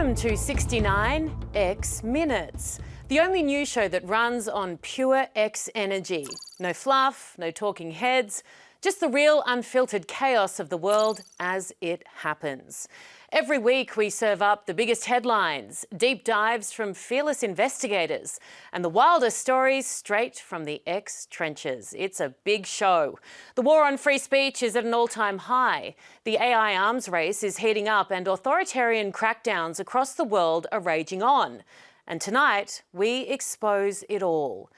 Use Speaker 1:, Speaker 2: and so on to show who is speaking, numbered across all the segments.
Speaker 1: Welcome to 69X Minutes, the only news show that runs on pure X energy. No fluff, no talking heads, just the real unfiltered chaos of the world as it happens. Every week we serve up the biggest headlines, deep dives from fearless investigators, and the wildest stories straight from the X trenches. It's a big show. The war on free speech is at an all-time high. The AI arms race is heating up and authoritarian crackdowns across the world are raging on. And tonight, we expose it all.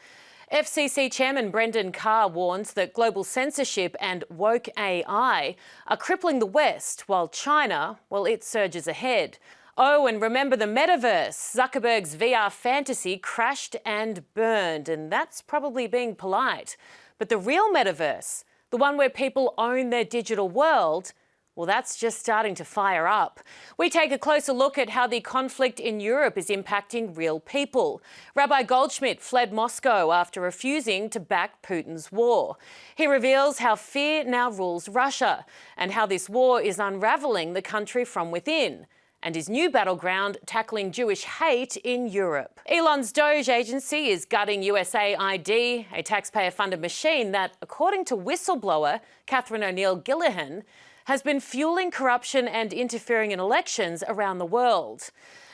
Speaker 1: FCC Chairman Brendan Carr warns that global censorship and woke AI are crippling the West, while China, well, it surges ahead. Oh, and remember the metaverse. Zuckerberg's VR fantasy crashed and burned, and that's probably being polite. But the real metaverse, the one where people own their digital world, well, that's just starting to fire up. We take a closer look at how the conflict in Europe is impacting real people. Rabbi Goldschmidt fled Moscow after refusing to back Putin's war. He reveals how fear now rules Russia and how this war is unravelling the country from within, and his new battleground tackling Jewish hate in Europe. Elon's Doge agency is gutting USAID, a taxpayer-funded machine that, according to whistleblower Catherine Gillihan, has been fueling corruption and interfering in elections around the world.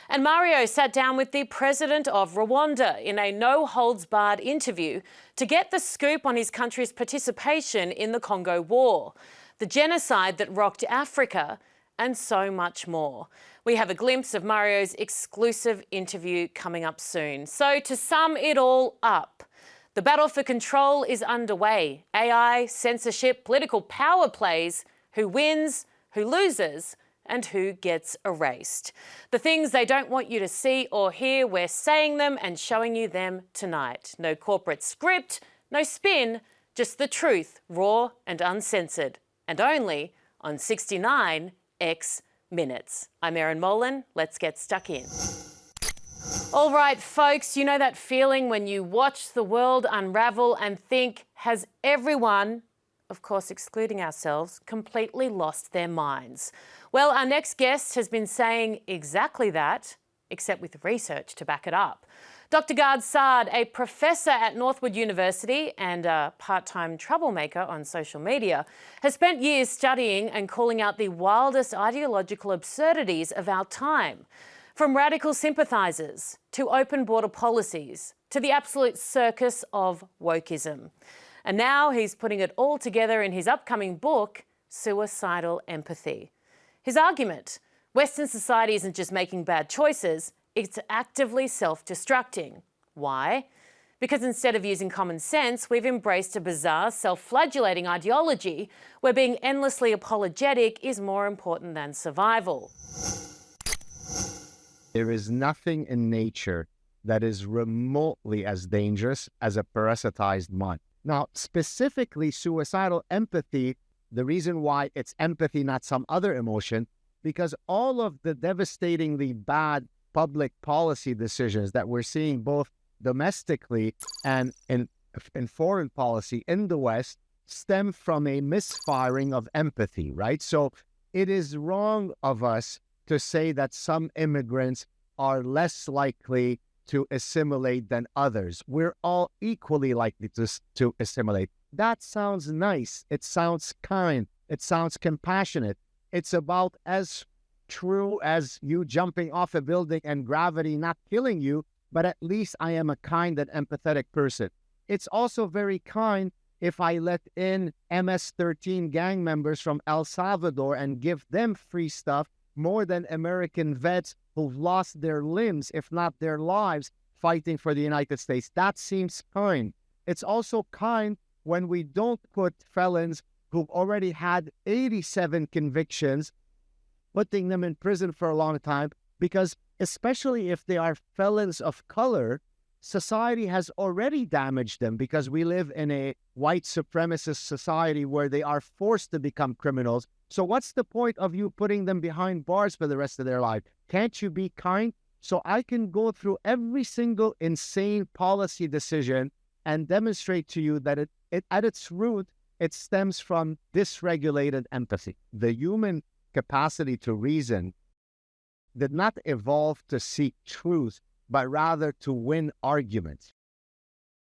Speaker 1: And Mario sat down with the president of Rwanda in a no-holds-barred interview to get the scoop on his country's participation in the Congo war, the genocide that rocked Africa, and so much more. We have a glimpse of Mario's exclusive interview coming up soon. So to sum it all up, the battle for control is underway. AI, censorship, political power plays, who wins, who loses, and who gets erased. The things they don't want you to see or hear, we're saying them and showing you them tonight. No corporate script, no spin, just the truth, raw and uncensored, and only on 69X Minutes. I'm Erin Molan. Let's get stuck in. All right, folks, you know that feeling when you watch the world unravel and think, has everyone, of course excluding ourselves, completely lost their minds? Well, our next guest has been saying exactly that, except with research to back it up. Dr. Saad, a professor at Northwood University and a part-time troublemaker on social media, has spent years studying and calling out the wildest ideological absurdities of our time. From radical sympathisers to open border policies to the absolute circus of wokeism. And now he's putting it all together in his upcoming book, Suicidal Empathy. His argument: Western society isn't just making bad choices, it's actively self-destructing. Why? Because instead of using common sense, we've embraced a bizarre, self-flagellating ideology where being endlessly apologetic is more important than survival.
Speaker 2: There is nothing in nature that is remotely as dangerous as a parasitized mind. Now, specifically suicidal empathy, the reason why it's empathy, not some other emotion, because all of the devastatingly bad public policy decisions that we're seeing both domestically and in foreign policy in the West stem from a misfiring of empathy, right? So it is wrong of us to say that some immigrants are less likely to assimilate than others. We're all equally likely to assimilate. That sounds nice. It sounds kind. It sounds compassionate. It's about as true as you jumping off a building and gravity not killing you, but at least I am a kind and empathetic person. It's also very kind if I let in MS-13 gang members from El Salvador and give them free stuff more than American vets who've lost their limbs, if not their lives, fighting for the United States. That seems kind. It's also kind when we don't put felons who've already had 87 convictions, putting them in prison for a long time, because especially if they are felons of color, society has already damaged them because we live in a white supremacist society where they are forced to become criminals. So what's the point of you putting them behind bars for the rest of their life? Can't you be kind? So I can go through every single insane policy decision and demonstrate to you that at its root, it stems from dysregulated empathy. The human capacity to reason did not evolve to seek truth, but rather to win arguments.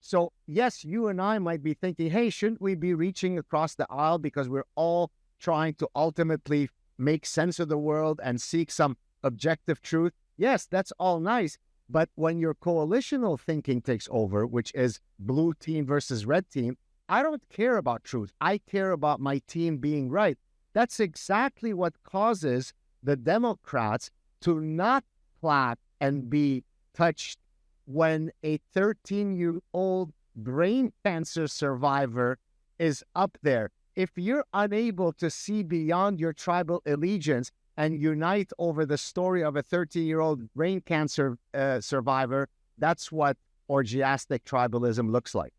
Speaker 2: So yes, you and I might be thinking, hey, shouldn't we be reaching across the aisle because we're all trying to ultimately make sense of the world and seek some objective truth? Yes, that's all nice. But when your coalitional thinking takes over, which is blue team versus red team, I don't care about truth. I care about my team being right. That's exactly what causes the Democrats to not clap and be touched when a 13-year-old brain cancer survivor is up there. If you're unable to see beyond your tribal allegiance and unite over the story of a 13-year-old brain cancer survivor, that's what orgiastic tribalism looks like.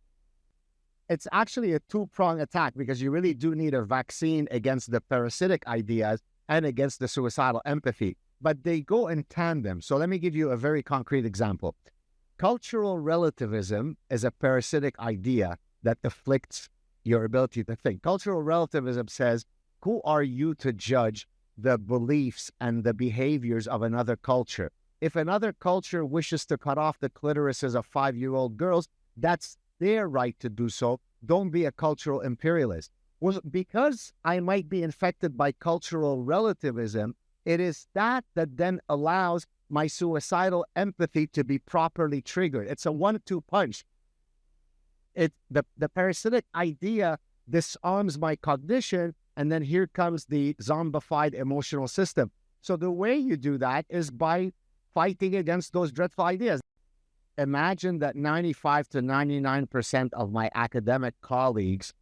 Speaker 2: It's actually a two-pronged attack because you really do need a vaccine against the parasitic ideas and against the suicidal empathy, but they go in tandem. So let me give you a very concrete example. Cultural relativism is a parasitic idea that afflicts your ability to think. Cultural relativism says, who are you to judge the beliefs and the behaviors of another culture? If another culture wishes to cut off the clitorises of 5-year-old girls, that's their right to do so. Don't be a cultural imperialist. Well, because I might be infected by cultural relativism, it is that then allows my suicidal empathy to be properly triggered. It's a 1-2 punch. The parasitic idea disarms my cognition, and then here comes the zombified emotional system. So the way you do that is by fighting against those dreadful ideas. Imagine that 95 to 99% of my academic colleagues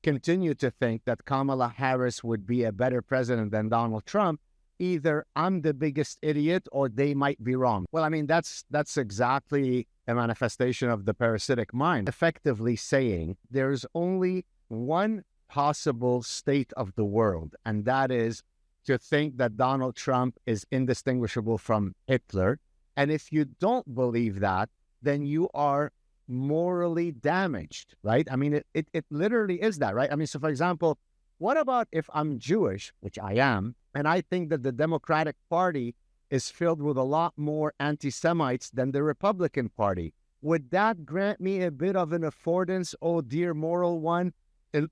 Speaker 2: continue to think that Kamala Harris would be a better president than Donald Trump. Either I'm the biggest idiot or they might be wrong. Well, I mean, that's exactly a manifestation of the parasitic mind, effectively saying there's only one possible state of the world, and that is to think that Donald Trump is indistinguishable from Hitler. And if you don't believe that, then you are morally damaged, right? I mean, it literally is that, right? I mean, so for example, what about if I'm Jewish, which I am, and I think that the Democratic Party is filled with a lot more anti-Semites than the Republican Party? Would that grant me a bit of an affordance, oh dear moral one,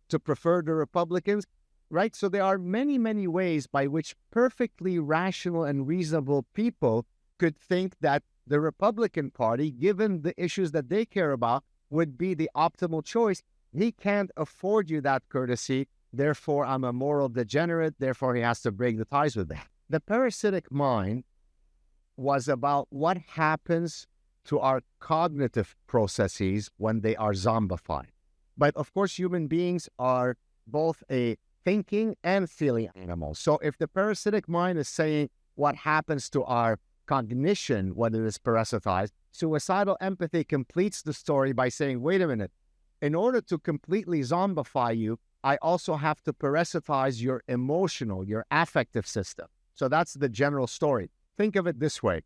Speaker 2: to prefer the Republicans, right? So there are many, many ways by which perfectly rational and reasonable people could think that the Republican Party, given the issues that they care about, would be the optimal choice. He can't afford you that courtesy. Therefore, I'm a moral degenerate. Therefore, he has to break the ties with them. The parasitic mind was about what happens to our cognitive processes when they are zombified. But of course, human beings are both a thinking and feeling animal. So if the parasitic mind is saying what happens to our cognition when it is parasitized, suicidal empathy completes the story by saying, wait a minute, in order to completely zombify you, I also have to parasitize your emotional, your affective system. So that's the general story. Think of it this way.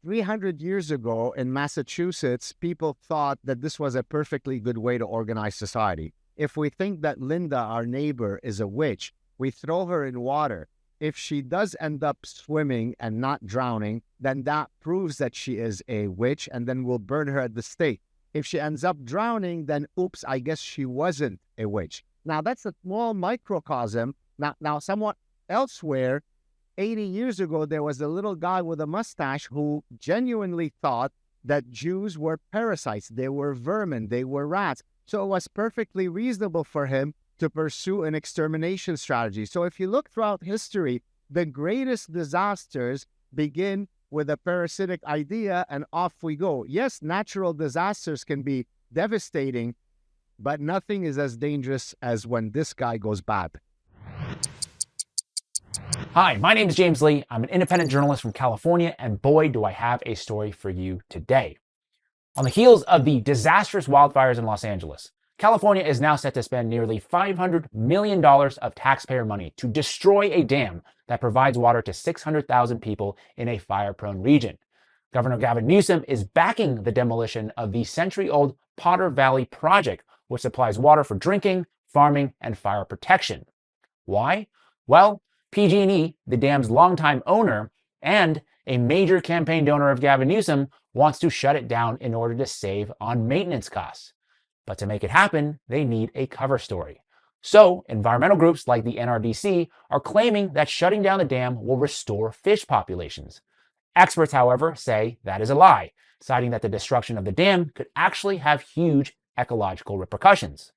Speaker 2: 300 years ago in Massachusetts, people thought that this was a perfectly good way to organize society. If we think that Linda, our neighbor, is a witch, we throw her in water. If she does end up swimming and not drowning, then that proves that she is a witch, and then we'll burn her at the stake. If she ends up drowning, then oops, I guess she wasn't a witch. Now, that's a small microcosm. Now, somewhat elsewhere, 80 years ago, there was a little guy with a mustache who genuinely thought that Jews were parasites. They were vermin. They were rats. So it was perfectly reasonable for him to pursue an extermination strategy. So if you look throughout history, the greatest disasters begin with a parasitic idea, and off we go. Yes, natural disasters can be devastating, but nothing is as dangerous as when this guy goes bad.
Speaker 3: Hi, my name is James Lee. I'm an independent journalist from California, and boy, do I have a story for you today. On the heels of the disastrous wildfires in Los Angeles, California is now set to spend nearly $500 million of taxpayer money to destroy a dam that provides water to 600,000 people in a fire-prone region. Governor Gavin Newsom is backing the demolition of the century-old Potter Valley project, which supplies water for drinking, farming, and fire protection. Why? Well, PG&E, the dam's longtime owner, And a major campaign donor of Gavin Newsom wants to shut it down in order to save on maintenance costs. But to make it happen, they need a cover story. So environmental groups like the NRDC are claiming that shutting down the dam will restore fish populations. Experts, however, say that is a lie, citing that the destruction of the dam could actually have huge ecological repercussions.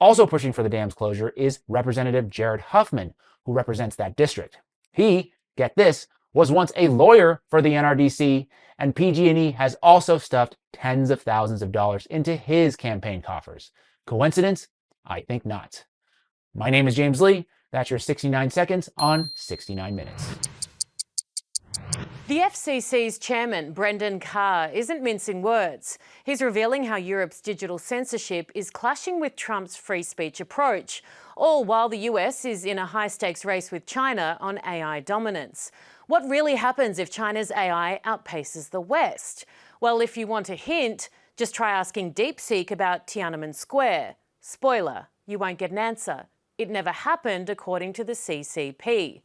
Speaker 3: Also pushing for the dam's closure is Representative Jared Huffman, who represents that district. He, get this, was once a lawyer for the NRDC, and PG&E has also stuffed tens of thousands of dollars into his campaign coffers. Coincidence? I think not. My name is James Lee. That's your 69 seconds on 69 Minutes.
Speaker 1: The FCC's chairman, Brendan Carr, isn't mincing words. He's revealing how Europe's digital censorship is clashing with Trump's free speech approach, all while the US is in a high-stakes race with China on AI dominance. What really happens if China's AI outpaces the West? Well, if you want a hint, just try asking DeepSeek about Tiananmen Square. Spoiler, you won't get an answer. It never happened, according to the CCP.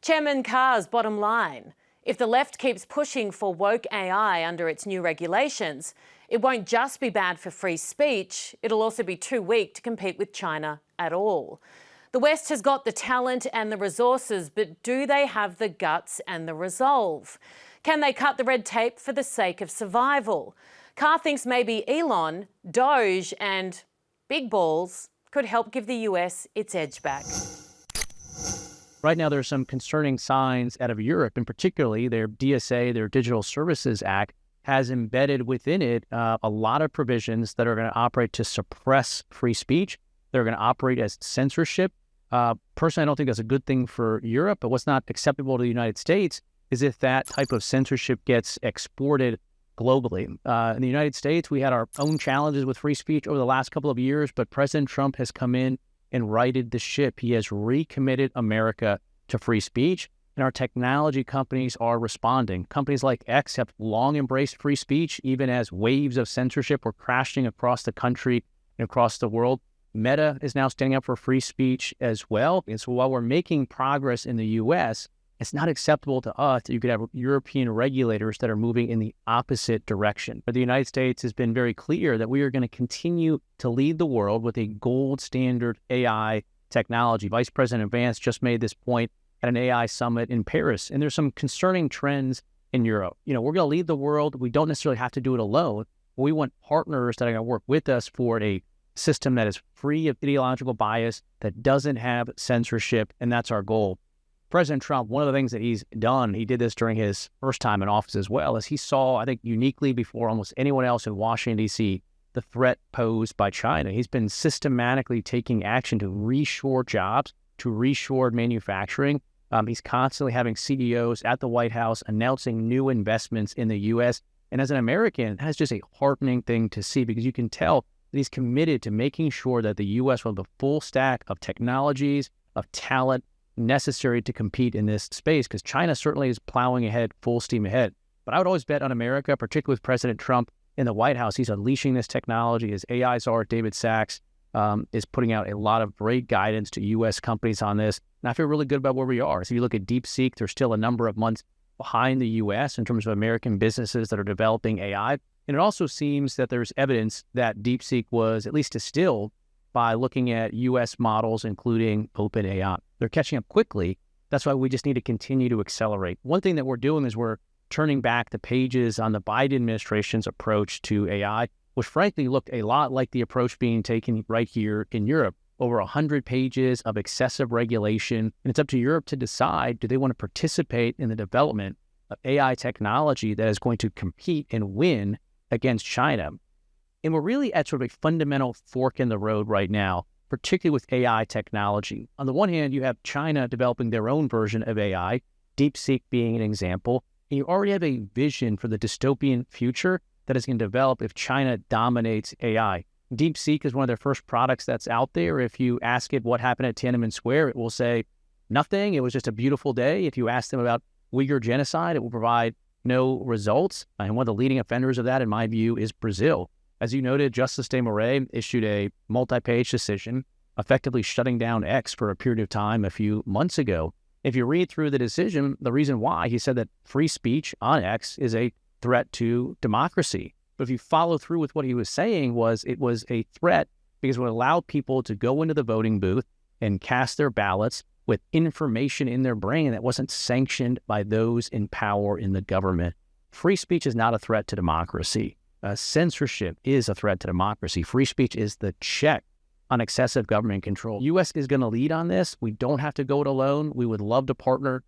Speaker 1: Chairman Carr's bottom line: if the left keeps pushing for woke AI under its new regulations, it won't just be bad for free speech, it'll also be too weak to compete with China at all. The West has got the talent and the resources, but do they have the guts and the resolve? Can they cut the red tape for the sake of survival? Carr thinks maybe Elon, Doge and big balls could help give the US its edge back.
Speaker 4: Right now, there are some concerning signs out of Europe, and particularly their DSA, their Digital Services Act, has embedded within it a lot of provisions that are going to operate to suppress free speech. They're going to operate as censorship. Personally, I don't think that's a good thing for Europe, but what's not acceptable to the United States is if that type of censorship gets exported globally. In the United States, we had our own challenges with free speech over the last couple of years, but President Trump has come in and righted the ship. He has recommitted America to free speech, and our technology companies are responding. Companies like X have long embraced free speech, even as waves of censorship were crashing across the country and across the world. Meta is now standing up for free speech as well. And so while we're making progress in the U.S., it's not acceptable to us that you could have European regulators that are moving in the opposite direction. But the United States has been very clear that we are going to continue to lead the world with a gold standard AI technology. Vice President Vance just made this point at an AI summit in Paris. And there's some concerning trends in Europe. We're going to lead the world. We don't necessarily have to do it alone. We want partners that are going to work with us for a system that is free of ideological bias, that doesn't have censorship, and that's our goal. President Trump, one of the things that he's done, he did this during his first time in office as well, is he saw, I think, uniquely before almost anyone else in Washington, D.C., the threat posed by China. He's been systematically taking action to reshore jobs, to reshore manufacturing. He's constantly having CEOs at the White House announcing new investments in the U.S. And as an American, that's just a heartening thing to see, because you can tell that he's committed to making sure that the U.S. will have the full stack of technologies, of talent, necessary to compete in this space, because China certainly is plowing ahead, full steam ahead. But I would always bet on America, particularly with President Trump in the White House. He's unleashing this technology. His AI czar, David Sachs, is putting out a lot of great guidance to U.S. companies on this. And I feel really good about where we are. So if you look at DeepSeek, there's still a number of months behind the U.S. in terms of American businesses that are developing AI. And it also seems that there's evidence that DeepSeek was at least distilled by looking at U.S. models, including OpenAI. They're catching up quickly. That's why we just need to continue to accelerate. One thing that we're doing is we're turning back the pages on the Biden administration's approach to AI, which frankly looked a lot like the approach being taken right here in Europe. Over 100 pages of excessive regulation. And it's up to Europe to decide, do they want to participate in the development of AI technology that is going to compete and win against China? And we're really at sort of a fundamental fork in the road right now, particularly with AI technology. On the one hand, you have China developing their own version of AI, DeepSeek being an example, and you already have a vision for the dystopian future that is going to develop if China dominates AI. DeepSeek is one of their first products that's out there. If you ask it what happened at Tiananmen Square, it will say nothing. It was just a beautiful day. If you ask them about Uyghur genocide, it will provide no results. And one of the leading offenders of that, in my view, is Brazil. As you noted, Justice de Moraes issued a multi-page decision effectively shutting down X for a period of time a few months ago. If you read through the decision, the reason why he said that free speech on X is a threat to democracy. But if you follow through with what he was saying, it was a threat because it would allow people to go into the voting booth and cast their ballots with information in their brain that wasn't sanctioned by those in power in the government. Free speech is not a threat to democracy. Censorship is a threat to democracy. Free speech is the check on excessive government control. U.S. is going to lead on this. We don't have to go it alone. We would love to partner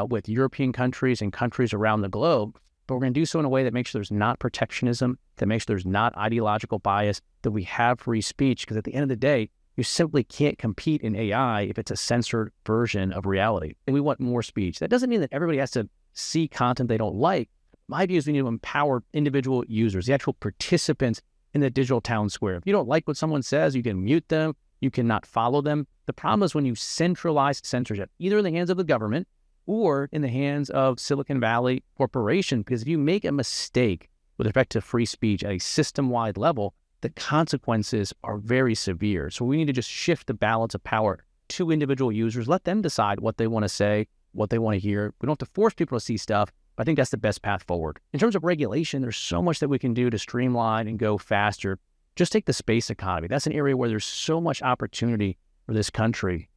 Speaker 4: with European countries and countries around the globe, but we're going to do so in a way that makes sure there's not protectionism, that makes sure there's not ideological bias, that we have free speech, because at the end of the day, you simply can't compete in AI if it's a censored version of reality. And we want more speech. That doesn't mean that everybody has to see content they don't like. My view is we need to empower individual users, the actual participants in the digital town square. If you don't like what someone says, you can mute them, you cannot follow them. The problem is when you centralize censorship, either in the hands of the government or in the hands of Silicon Valley Corporation, because if you make a mistake with respect to free speech at a system-wide level, the consequences are very severe. So we need to just shift the balance of power to individual users, let them decide what they want to say, what they want to hear. We don't have to force people to see stuff. I think that's the best path forward. In terms of regulation, there's so much that we can do to streamline and go faster. Just take the space economy. That's an area where there's so much opportunity for this country.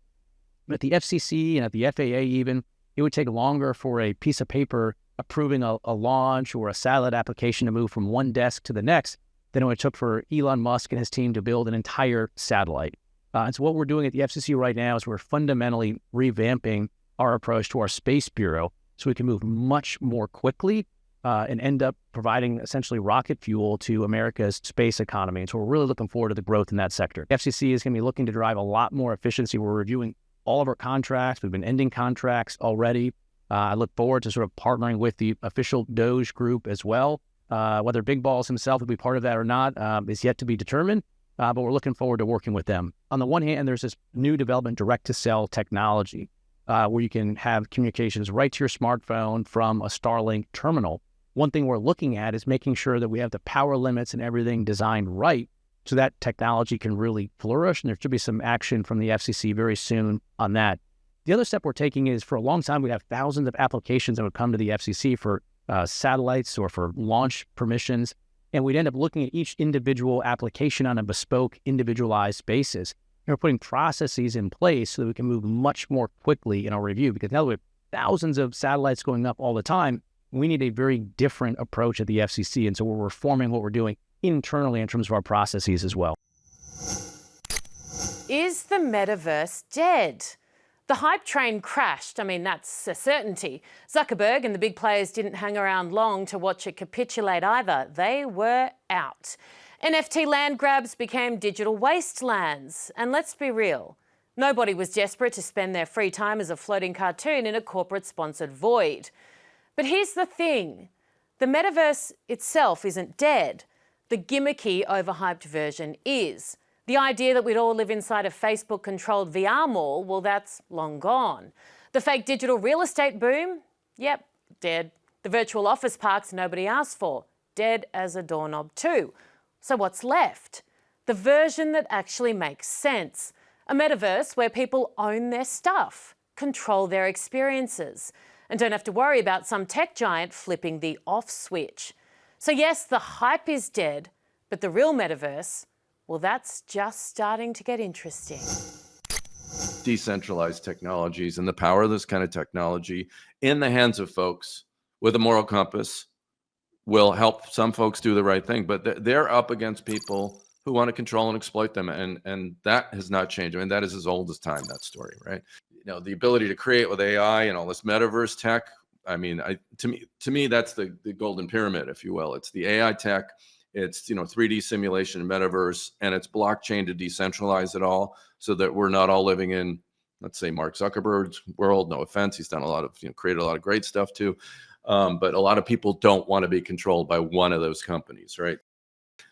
Speaker 4: But at the FCC and at the FAA even, it would take longer for a piece of paper approving a launch or a satellite application to move from one desk to the next than it took for Elon Musk and his team to build an entire satellite. And so what we're doing at the FCC right now is we're fundamentally revamping our approach to our Space Bureau so we can move much more quickly and end up providing essentially rocket fuel to America's space economy. And so we're really looking forward to the growth in that sector. The FCC is going to be looking to drive a lot more efficiency. We're reviewing all of our contracts. We've been ending contracts already. I look forward to sort of partnering with the official DOJ group as well. Whether Big Balls himself will be part of that or not is yet to be determined, but we're looking forward to working with them. On the one hand, there's this new development, direct-to-cell technology, where you can have communications right to your smartphone from a Starlink terminal. One thing we're looking at is making sure that we have the power limits and everything designed right so that technology can really flourish, and there should be some action from the FCC very soon on that. The other step we're taking is, for a long time, we'd have thousands of applications that would come to the FCC for satellites or for launch permissions, and we'd end up looking at each individual application on a bespoke, individualized basis. And we're putting processes in place so that we can move much more quickly in our review, because now we have thousands of satellites going up all the time. We need a very different approach at the FCC, and so we're reforming what we're doing internally in terms of our processes as well.
Speaker 1: Is the metaverse dead? The hype train crashed. I mean, that's a certainty. Zuckerberg and the big players didn't hang around long to watch it capitulate either. They were out. NFT land grabs became digital wastelands. And let's be real, nobody was desperate to spend their free time as a floating cartoon in a corporate-sponsored void. But here's the thing. The metaverse itself isn't dead. The gimmicky, overhyped version is. The idea that we'd all live inside a Facebook-controlled VR mall, well, that's long gone. The fake digital real estate boom? Yep, dead. The virtual office parks nobody asked for? Dead as a doorknob too. So what's left? The version that actually makes sense. A metaverse where people own their stuff, control their experiences, and don't have to worry about some tech giant flipping the off switch. So yes, the hype is dead, but the real metaverse, well, that's just starting to get interesting.
Speaker 5: Decentralized technologies and the power of this kind of technology in the hands of folks with a moral compass will help some folks do the right thing, but they're up against people who want to control and exploit them, and that has not changed. I mean, that is as old as time, that story, right? You know, the ability to create with AI and all this metaverse tech. I mean, to me, that's the golden pyramid, if you will. It's the AI tech, it's 3D simulation and metaverse, and it's blockchain to decentralize it all, so that we're not all living in, let's say, Mark Zuckerberg's world. No offense, he's done a lot of created a lot of great stuff too, but a lot of people don't want to be controlled by one of those companies, right?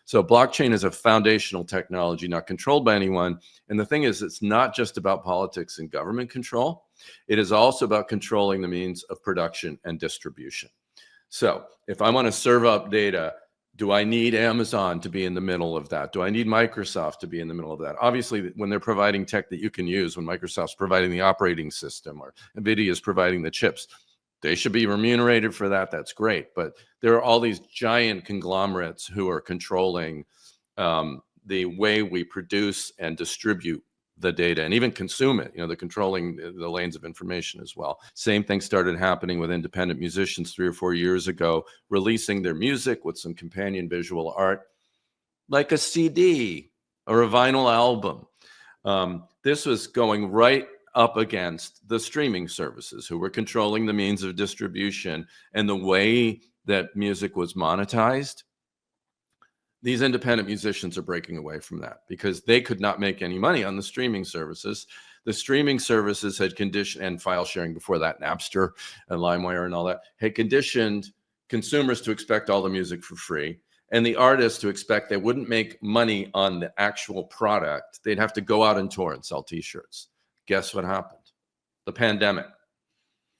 Speaker 5: So blockchain is a foundational technology, not controlled by anyone. And the thing is, it's not just about politics and government control. It is also about controlling the means of production and distribution. So if I want to serve up data Do I need Amazon to be in the middle of that? Do I need Microsoft to be in the middle of that? Obviously, when they're providing tech that you can use, when Microsoft's providing the operating system or NVIDIA is providing the chips, they should be remunerated for that. That's great. But there are all these giant conglomerates who are controlling the way we produce and distribute the data and even consume it. They're controlling the lanes of information as well. Same thing started happening with independent musicians 3 or 4 years ago, releasing their music with some companion visual art, like a CD or a vinyl album. This was going right up against the streaming services who were controlling the means of distribution and the way that music was monetized. These independent musicians are breaking away from that because they could not make any money on the streaming services. The streaming services had conditioned, and file sharing before that, Napster and LimeWire and all that, had conditioned consumers to expect all the music for free, and the artists to expect they wouldn't make money on the actual product. They'd have to go out and tour and sell t-shirts. Guess what happened? The pandemic.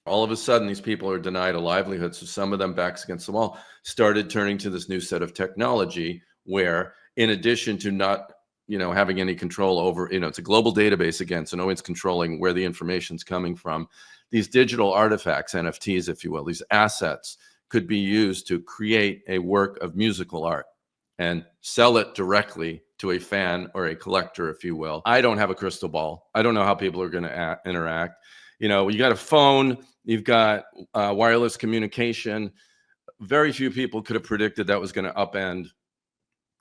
Speaker 5: All of a sudden, these people are denied a livelihood. So some of them, backs against the wall, started turning to this new set of technology where, in addition to not, having any control over, it's a global database again, so no one's controlling where the information's coming from. These digital artifacts, NFTs, if you will, these assets could be used to create a work of musical art and sell it directly to a fan or a collector, if you will. I don't have a crystal ball. I don't know how people are going to interact. You got a phone, you've got wireless communication. Very few people could have predicted that was going to upend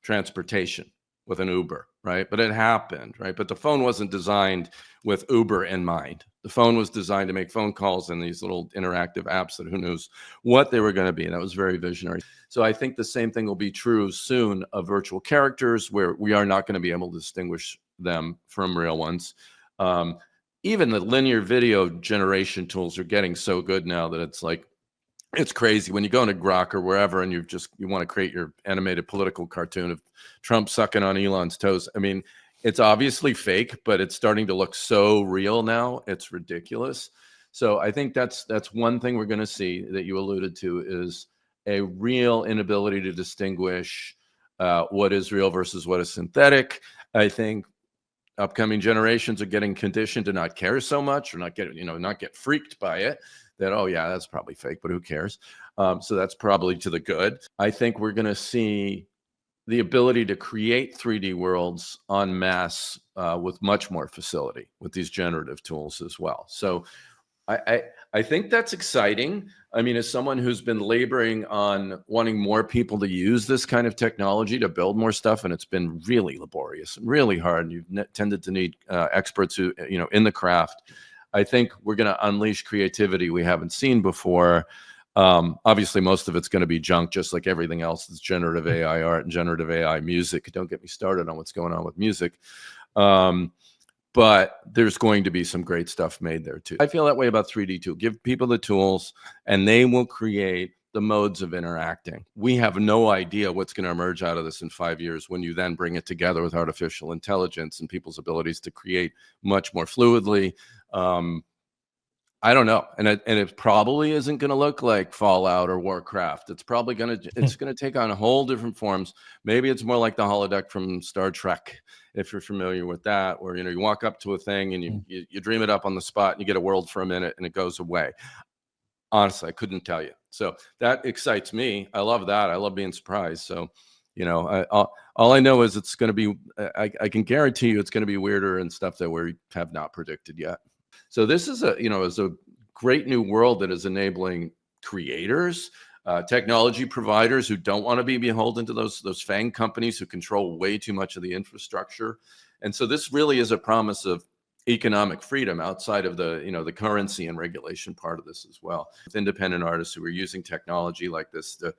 Speaker 5: transportation with an Uber, right? But it happened, right? But the phone wasn't designed with Uber in mind. The phone was designed to make phone calls and these little interactive apps that who knows what they were going to be. That was very visionary. So I think the same thing will be true soon of virtual characters, where we are not going to be able to distinguish them from real ones. Even the linear video generation tools are getting so good now that it's crazy. When you go into Grok or wherever and you want to create your animated political cartoon of Trump sucking on Elon's toes. I mean, it's obviously fake, but it's starting to look so real now. It's ridiculous. So I think that's one thing we're going to see that you alluded to, is a real inability to distinguish what is real versus what is synthetic. I think upcoming generations are getting conditioned to not care so much, or not get freaked by it. That, oh yeah, that's probably fake, but who cares? So that's probably to the good. I think we're going to see the ability to create 3D worlds en masse with much more facility with these generative tools as well. So I think that's exciting. I mean, as someone who's been laboring on wanting more people to use this kind of technology to build more stuff, and it's been really laborious and really hard, and you've tended to need experts who, in the craft. I think we're going to unleash creativity we haven't seen before. Obviously, most of it's going to be junk, just like everything else that's generative AI art and generative AI music. Don't get me started on what's going on with music. But there's going to be some great stuff made there too. I feel that way about 3D too. Give people the tools and they will create the modes of interacting. We have no idea what's going to emerge out of this in 5 years when you then bring it together with artificial intelligence and people's abilities to create much more fluidly. I don't know. And it probably isn't going to look like Fallout or Warcraft. It's probably going to take on whole different forms. Maybe it's more like the holodeck from Star Trek, if you're familiar with that, where, you walk up to a thing and you dream it up on the spot and you get a world for a minute and it goes away. Honestly, I couldn't tell you. So that excites me. I love that. I love being surprised. So, all I know is it's going to be, I can guarantee you it's going to be weirder and stuff that we have not predicted yet. So this is a great new world that is enabling creators, technology providers who don't want to be beholden to those FANG companies who control way too much of the infrastructure. And so this really is a promise of economic freedom outside of the currency and regulation part of this as well. With independent artists who are using technology like this to,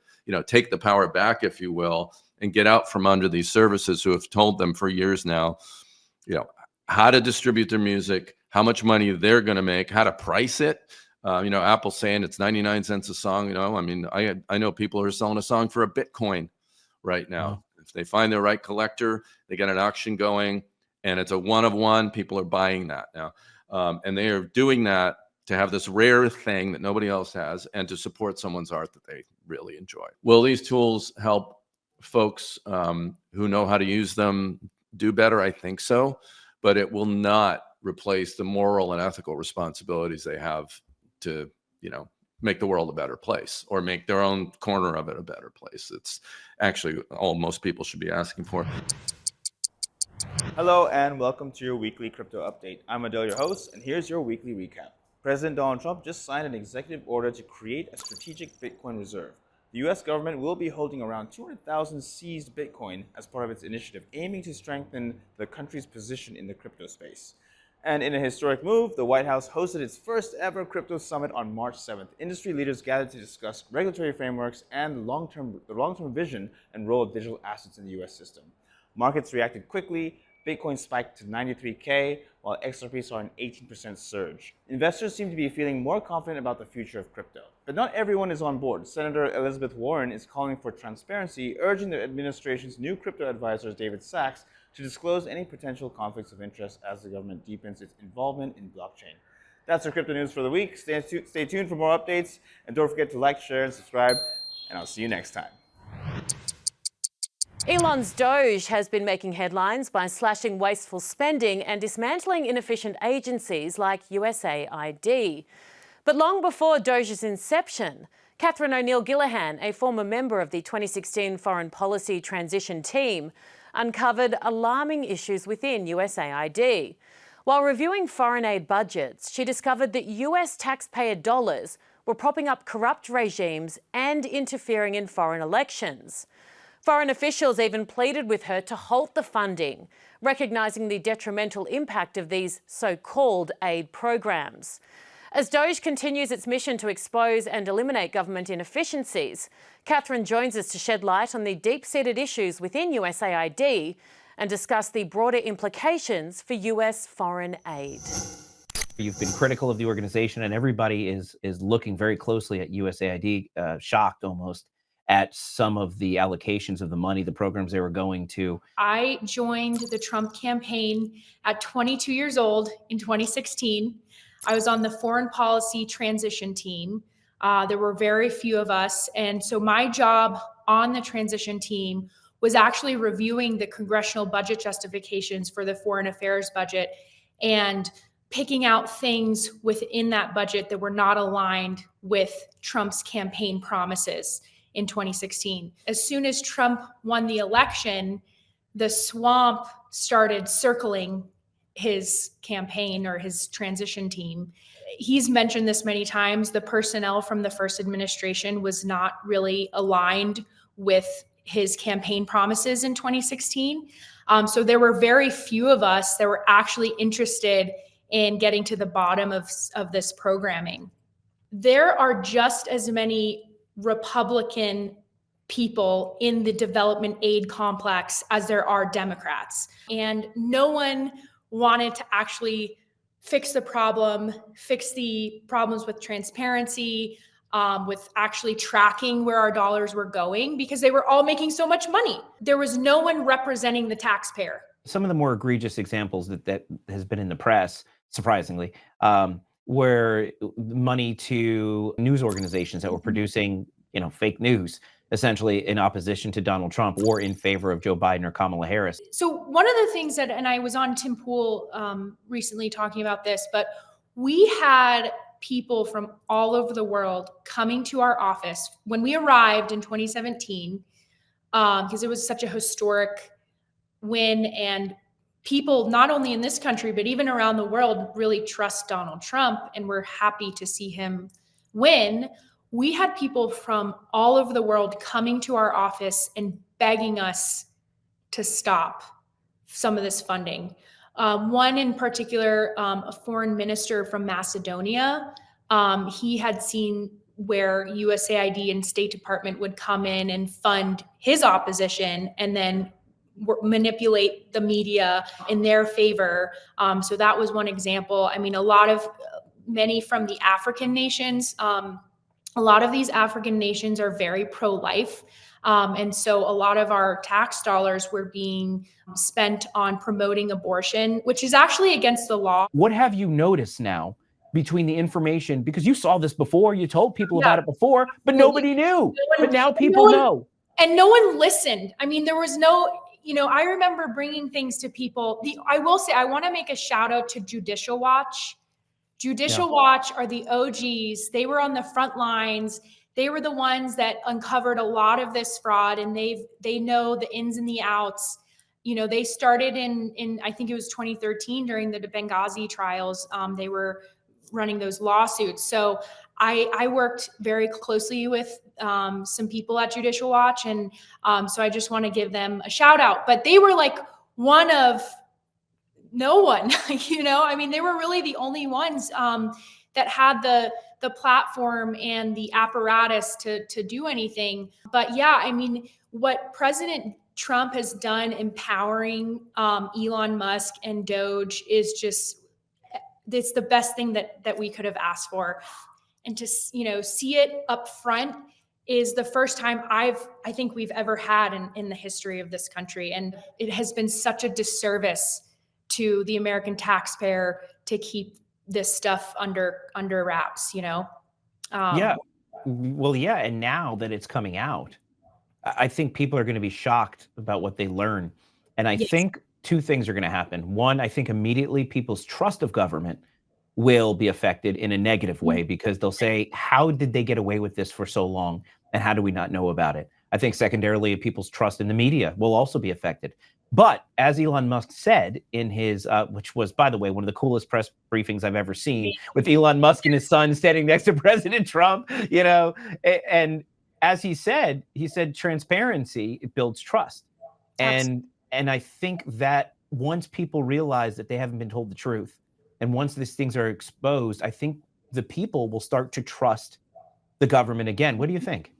Speaker 5: take the power back, if you will, and get out from under these services who have told them for years now, how to distribute their music, how much money they're going to make, how to price it. Apple's saying it's 99 cents a song. I mean, I know people are selling a song for a Bitcoin right now. If they find the right collector, they get an auction going, and it's a one of one. People are buying that now, and they are doing that to have this rare thing that nobody else has, and to support someone's art that they really enjoy. Will these tools help folks who know how to use them do better? I think so, but it will not replace the moral and ethical responsibilities they have to, make the world a better place or make their own corner of it a better place. It's actually all most people should be asking for.
Speaker 6: Hello and welcome to your weekly crypto update. I'm Adele, your host, and here's your weekly recap. President Donald Trump just signed an executive order to create a strategic Bitcoin reserve. The US government will be holding around 200,000 seized Bitcoin as part of its initiative, aiming to strengthen the country's position in the crypto space. And in a historic move, the White House hosted its first ever crypto summit on March 7th. Industry leaders gathered to discuss regulatory frameworks and the long-term vision and role of digital assets in the US system. Markets reacted quickly. Bitcoin spiked to 93K, while XRP saw an 18% surge. Investors seem to be feeling more confident about the future of crypto. But not everyone is on board. Senator Elizabeth Warren is calling for transparency, urging the administration's new crypto advisor, David Sachs, to disclose any potential conflicts of interest as the government deepens its involvement in blockchain. That's our crypto news for the week. Stay tuned for more updates, and don't forget to like, share, and subscribe, and I'll see you next time.
Speaker 1: Elon's Doge has been making headlines by slashing wasteful spending and dismantling inefficient agencies like USAID. But long before Doge's inception, Catherine O'Neill Gillihan, a former member of the 2016 Foreign Policy Transition Team, uncovered alarming issues within USAID. While reviewing foreign aid budgets, she discovered that US taxpayer dollars were propping up corrupt regimes and interfering in foreign elections. Foreign officials even pleaded with her to halt the funding, recognising the detrimental impact of these so-called aid programs. As Doge continues its mission to expose and eliminate government inefficiencies, Catherine joins us to shed light on the deep-seated issues within USAID and discuss the broader implications for US foreign aid.
Speaker 7: You've been critical of the organization, and everybody is looking very closely at USAID, shocked almost at some of the allocations of the money, the programs they were going to.
Speaker 8: I joined the Trump campaign at 22 years old in 2016. I was on the foreign policy transition team. There were very few of us. And so my job on the transition team was actually reviewing the congressional budget justifications for the foreign affairs budget and picking out things within that budget that were not aligned with Trump's campaign promises in 2016. As soon as Trump won the election, the swamp started circling his campaign or his transition team. He's mentioned this many times. The personnel from the first administration was not really aligned with his campaign promises in 2016. So there were very few of us that were actually interested in getting to the bottom of this programming. There are just as many Republican people in the development aid complex as there are Democrats. And no one wanted to actually fix the problem, fix the problems with transparency, with actually tracking where our dollars were going, because they were all making so much money. There was no one representing the taxpayer.
Speaker 7: Some of the more egregious examples that has been in the press, surprisingly, were money to news organizations that were producing, fake news, essentially in opposition to Donald Trump or in favor of Joe Biden or Kamala Harris.
Speaker 8: So one of the things and I was on Tim Pool recently talking about this, but we had people from all over the world coming to our office when we arrived in 2017, because it was such a historic win, and people not only in this country, but even around the world really trust Donald Trump, and we're happy to see him win. We had people from all over the world coming to our office and begging us to stop some of this funding. One in particular, a foreign minister from Macedonia, he had seen where USAID and State Department would come in and fund his opposition and then manipulate the media in their favor. So that was one example. I mean, many from the African nations, a lot of these African nations are very pro-life. And so a lot of our tax dollars were being spent on promoting abortion, which is actually against the law.
Speaker 7: What have you noticed now between the information? Because you saw this before, you told people about it before, but nobody knew. But now people know.
Speaker 8: And no one listened. I mean, there was no, I remember bringing things to people. I will say, I want to make a shout out to Judicial Watch. Judicial Watch are the OGs. They were on the front lines. They were the ones that uncovered a lot of this fraud, and they know the ins and the outs. They started in I think it was 2013 during the Benghazi trials. They were running those lawsuits. So I worked very closely with some people at Judicial Watch, and so I just want to give them a shout out. But they were like one of no one, I mean, they were really the only ones that had the platform and the apparatus to do anything. But yeah, I mean, what President Trump has done empowering Elon Musk and Doge is just, it's the best thing that we could have asked for. And to, see it up front is the first time I think we've ever had in the history of this country. And it has been such a disservice to the American taxpayer to keep this stuff under wraps,
Speaker 7: Yeah. Well, yeah. And now that it's coming out, I think people are going to be shocked about what they learn. And I think two things are going to happen. One, I think immediately people's trust of government will be affected in a negative way, because they'll say, how did they get away with this for so long? And how do we not know about it? I think secondarily, people's trust in the media will also be affected. But as Elon Musk said in his, which was, by the way, one of the coolest press briefings I've ever seen, with Elon Musk and his son standing next to President Trump, and as he said transparency, it builds trust. And I think that once people realize that they haven't been told the truth, and once these things are exposed, I think the people will start to trust the government again. What do you think?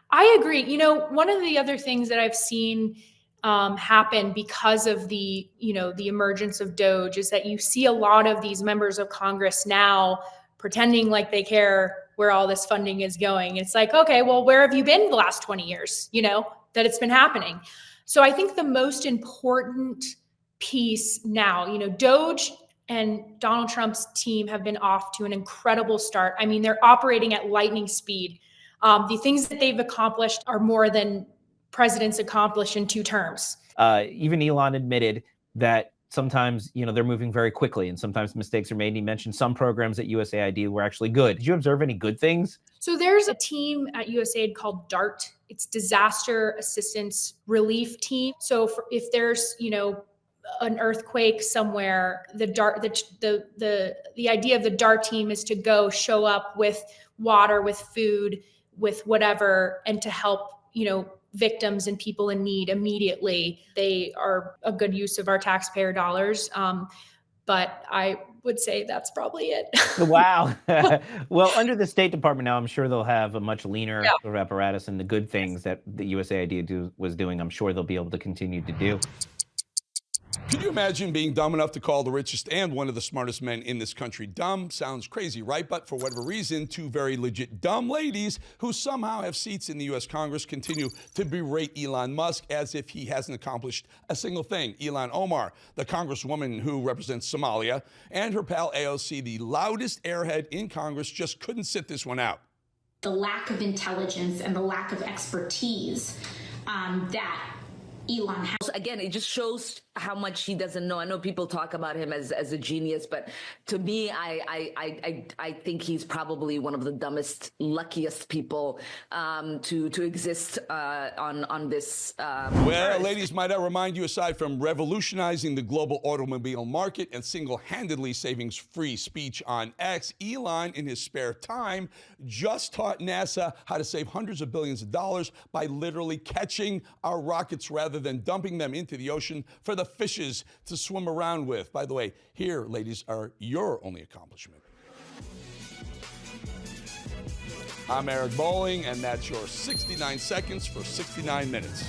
Speaker 8: I agree. One of the other things that I've seen happen because of the emergence of Doge is that you see a lot of these members of Congress now pretending like they care where all this funding is going. It's like, okay, well, where have you been the last 20 years, that it's been happening? So I think the most important piece now, Doge and Donald Trump's team have been off to an incredible start. I mean, they're operating at lightning speed. The things that they've accomplished are more than presidents accomplish in 2 terms.
Speaker 7: Even Elon admitted that sometimes, they're moving very quickly and sometimes mistakes are made. And he mentioned some programs at USAID were actually good. Did you observe any good things?
Speaker 8: So there's a team at USAID called DART. It's Disaster Assistance Relief Team. So if there's, an earthquake somewhere, the idea of the DART team is to go show up with water, with food, with whatever, and to help, victims and people in need immediately. They are a good use of our taxpayer dollars. But I would say that's probably it.
Speaker 7: Wow. Well, under the State Department now, I'm sure they'll have a much leaner apparatus, and the good things that the USAID was doing, I'm sure they'll be able to continue to do.
Speaker 9: Could you imagine being dumb enough to call the richest and one of the smartest men in this country dumb? Sounds crazy, right? But for whatever reason, 2 very legit dumb ladies who somehow have seats in the U.S. Congress continue to berate Elon Musk as if he hasn't accomplished a single thing. Ilhan Omar, the congresswoman who represents Somalia, and her pal AOC, the loudest airhead in Congress, just couldn't sit this one out.
Speaker 10: The lack of intelligence and the lack of expertise that Elon has.
Speaker 11: Again, it just shows how much he doesn't know. I know people talk about him as a genius, but to me, I think he's probably one of the dumbest, luckiest people to exist on this.
Speaker 9: Well, ladies, might I remind you, aside from revolutionizing the global automobile market and single-handedly saving free speech on X, Elon, in his spare time, just taught NASA how to save hundreds of billions of dollars by literally catching our rockets rather than dumping them into the ocean for the fishes to swim around with. By the way, here, ladies, are your only accomplishment. I'm Eric Bolling, and that's your 69 seconds for 69 minutes.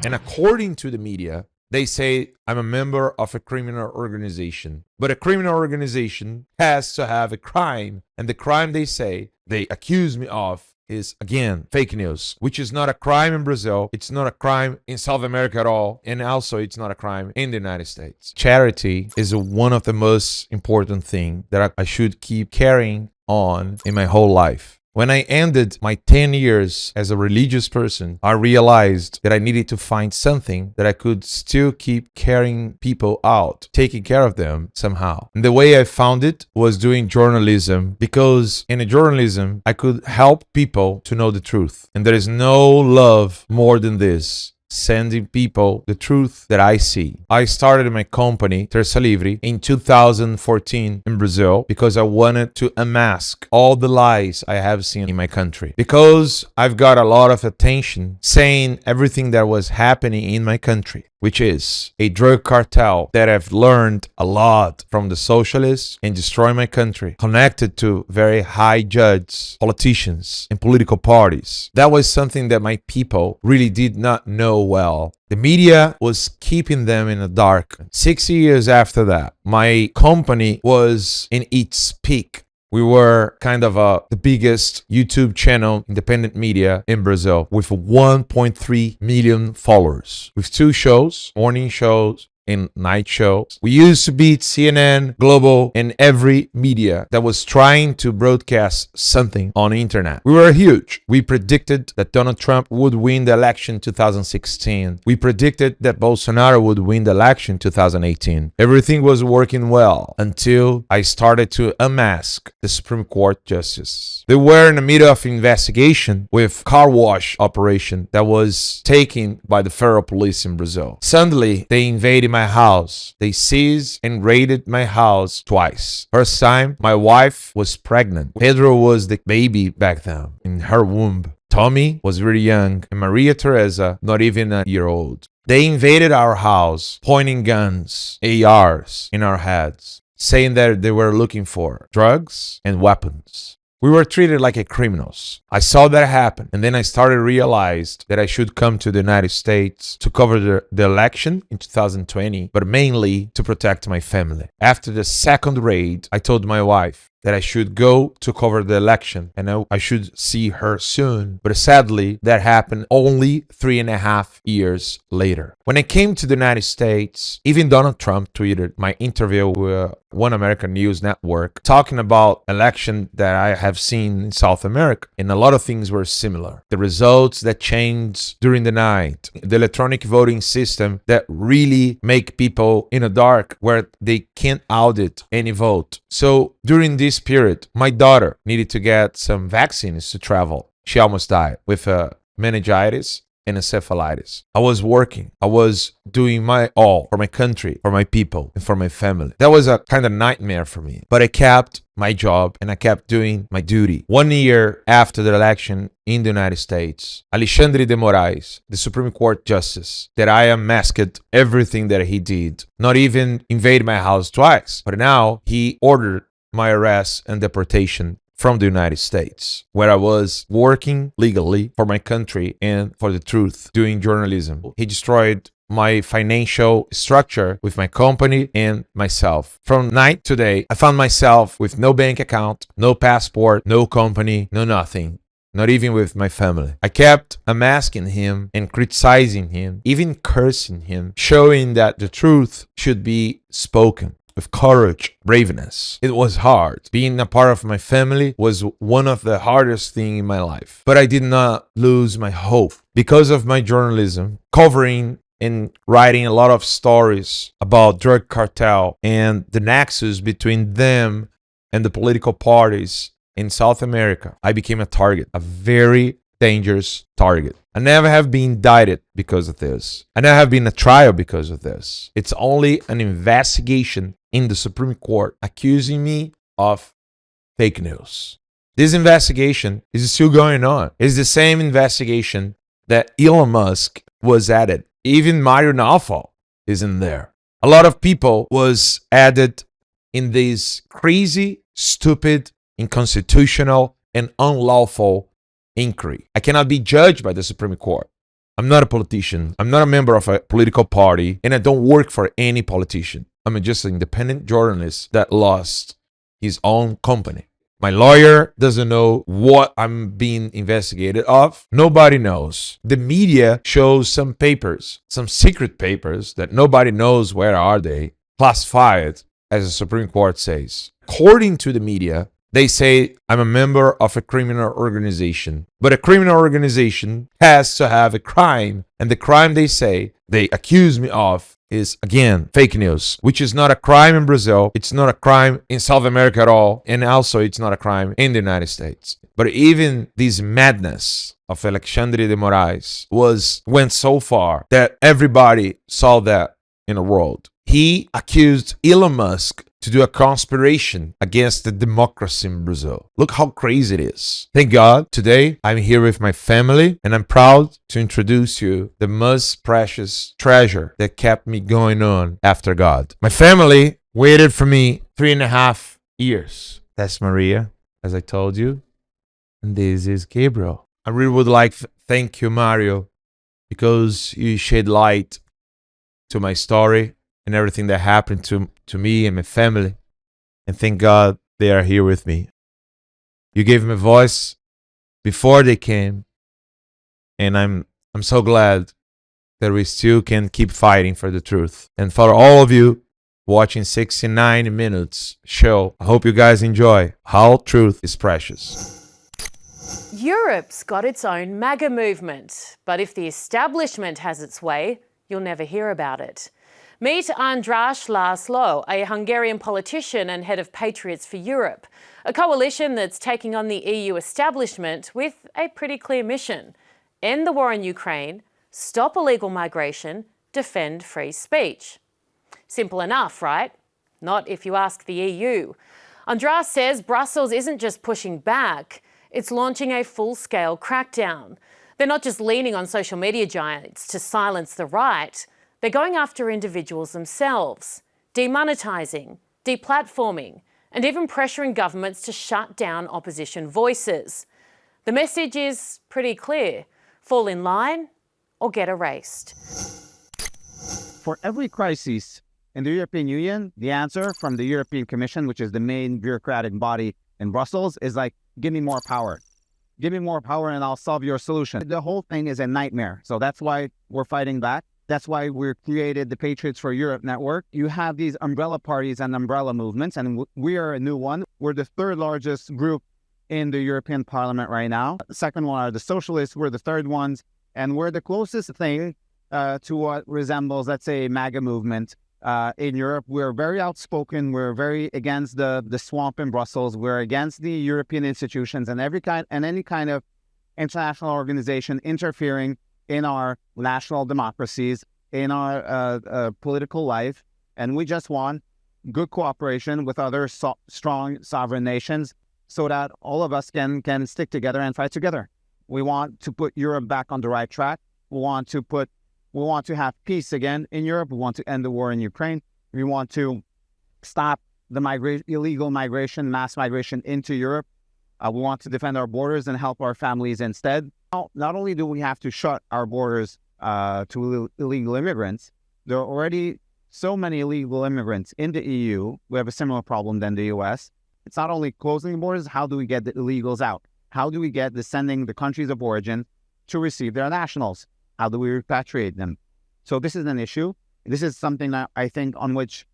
Speaker 12: And according to the media, they say I'm a member of a criminal organization. But a criminal organization has to have a crime. And the crime they say, they accuse me of, is, again, fake news, which is not a crime in Brazil. It's not a crime in South America at all. And also, it's not a crime in the United States. Charity is one of the most important things that I should keep carrying on in my whole life. When I ended my 10 years as a religious person, I realized that I needed to find something that I could still keep carrying people out, taking care of them somehow. And the way I found it was doing journalism, because in journalism, I could help people to know the truth. And there is no love more than this. Sending people the truth that I see. I started my company, Terça Livre, in 2014 in Brazil because I wanted to unmask all the lies I have seen in my country. Because I've got a lot of attention saying everything that was happening in my country, which is a drug cartel that I've learned a lot from the socialists and destroy my country, connected to very high judges, politicians, and political parties. That was something that my people really did not know well. The media was keeping them in the dark. 6 years after that, my company was in its peak. We were kind of the biggest YouTube channel, independent media in Brazil, with 1.3 million followers, with 2 shows, morning shows and night shows. We used to beat CNN, Global, and every media that was trying to broadcast something on the internet. We were huge. We predicted that Donald Trump would win the election 2016. We predicted that Bolsonaro would win the election 2018. Everything was working well until I started to unmask the Supreme Court justice. They were in the middle of an investigation with car wash operation that was taken by the federal police in Brazil. Suddenly, they invaded my house. They seized and raided my house twice. First time, my wife was pregnant. Pedro was the baby back then in her womb. Tommy was really young, and Maria Teresa, not even a year old. They invaded our house, pointing guns, ARs, in our heads, saying that they were looking for drugs and weapons. We were treated like criminals. I saw that happen, and then I started to realize that I should come to the United States to cover the election in 2020, but mainly to protect my family. After the second raid, I told my wife that I should go to cover the election and I should see her soon. But sadly, that happened only 3.5 years later. When I came to the United States, even Donald Trump tweeted my interview with One American News Network talking about election that I have seen in South America. And a lot of things were similar. The results that changed during the night, the electronic voting system that really make people in the dark where they can't audit any vote. So during this period, my daughter needed to get some vaccines to travel. She almost died with meningitis and encephalitis. I was working. I was doing my all for my country, for my people, and for my family. That was a kind of nightmare for me. But I kept my job and I kept doing my duty. 1 year after the election in the United States, Alexandre de Moraes, the Supreme Court Justice, that I unmasked everything that he did, not even invade my house twice, but now he ordered my arrest and deportation from the United States, where I was working legally for my country and for the truth, doing journalism. He destroyed my financial structure with my company and myself. From night to day, I found myself with no bank account, no passport, no company, no nothing. Not even with my family. I kept unmasking him and criticizing him, even cursing him, showing that the truth should be spoken with courage, braveness. It was hard. Being a part of my family was one of the hardest things in my life. But I did not lose my hope. Because of my journalism, covering and writing a lot of stories about drug cartel and the nexus between them and the political parties in South America, I became a target, a very dangerous target. I never have been indicted because of this. I never have been a trial because of this. It's only an investigation in the Supreme Court accusing me of fake news. This investigation is still going on. It's the same investigation that Elon Musk was added. Even Mario Naufal is in there. A lot of people was added in this crazy, stupid, unconstitutional, and unlawful inquiry. I cannot be judged by the Supreme Court. I'm not a politician. I'm not a member of a political party, and I don't work for any politician. I'm just an independent journalist that lost his own company. My lawyer doesn't know what I'm being investigated of. Nobody knows. The media shows some papers, some secret papers that nobody knows where are they, classified, as the Supreme Court says. According to the media, they say I'm a member of a criminal organization. But a criminal organization has to have a crime. And the crime they say they accuse me of is, again, fake news, which is not a crime in Brazil. It's not a crime in South America at all. And also it's not a crime in the United States. But even this madness of Alexandre de Moraes went so far that everybody saw that in the world. He accused Elon Musk to do a conspiration against the democracy in Brazil. Look how crazy it is. Thank God, today I'm here with my family, and I'm proud to introduce you the most precious treasure that kept me going on after God. My family waited for me 3.5 years. That's Maria, as I told you. And this is Gabriel. I really would like to thank you, Mario, because you shed light to my story and everything that happened to me and my family. And thank God they are here with me. You gave me a voice before they came. And I'm so glad that we still can keep fighting for the truth. And for all of you watching 69 Minutes show, I hope you guys enjoy how truth is precious.
Speaker 1: Europe's got its own MAGA movement, but if the establishment has its way, you'll never hear about it. Meet András Laszlo, a Hungarian politician and head of Patriots for Europe, a coalition that's taking on the EU establishment with a pretty clear mission: end the war in Ukraine, stop illegal migration, defend free speech. Simple enough, right? Not if you ask the EU. András says Brussels isn't just pushing back, it's launching a full-scale crackdown. They're not just leaning on social media giants to silence the right, they're going after individuals themselves, demonetising, deplatforming, and even pressuring governments to shut down opposition voices. The message is pretty clear: fall in line or get erased.
Speaker 2: For every crisis in the European Union, the answer from the European Commission, which is the main bureaucratic body in Brussels, is like, give me more power. Give me more power and I'll solve your solution. The whole thing is a nightmare. So that's why we're fighting back. That's why we created the Patriots for Europe network. You have these umbrella parties and umbrella movements, and we are a new one. We're the third largest group in the European Parliament right now. The second one are the socialists. We're the third ones, and we're the closest thing to what resembles, let's say, a MAGA movement in Europe. We're very outspoken. We're very against the swamp in Brussels. We're against the European institutions and any kind of international organization interfering in our national democracies, in our political life. And we just want good cooperation with other strong sovereign nations so that all of us can stick together and fight together. We want to put Europe back on the right track. We want to have peace again in Europe. We want to end the war in Ukraine. We want to stop the illegal migration, mass migration into Europe. We want to defend our borders and help our families instead. Now, not only do we have to shut our borders to illegal immigrants, there are already so many illegal immigrants in the EU. We have a similar problem than the US. It's not only closing the borders, how do we get the illegals out? How do we get sending the countries of origin to receive their nationals? How do we repatriate them? So this is an issue. This is something that I think on which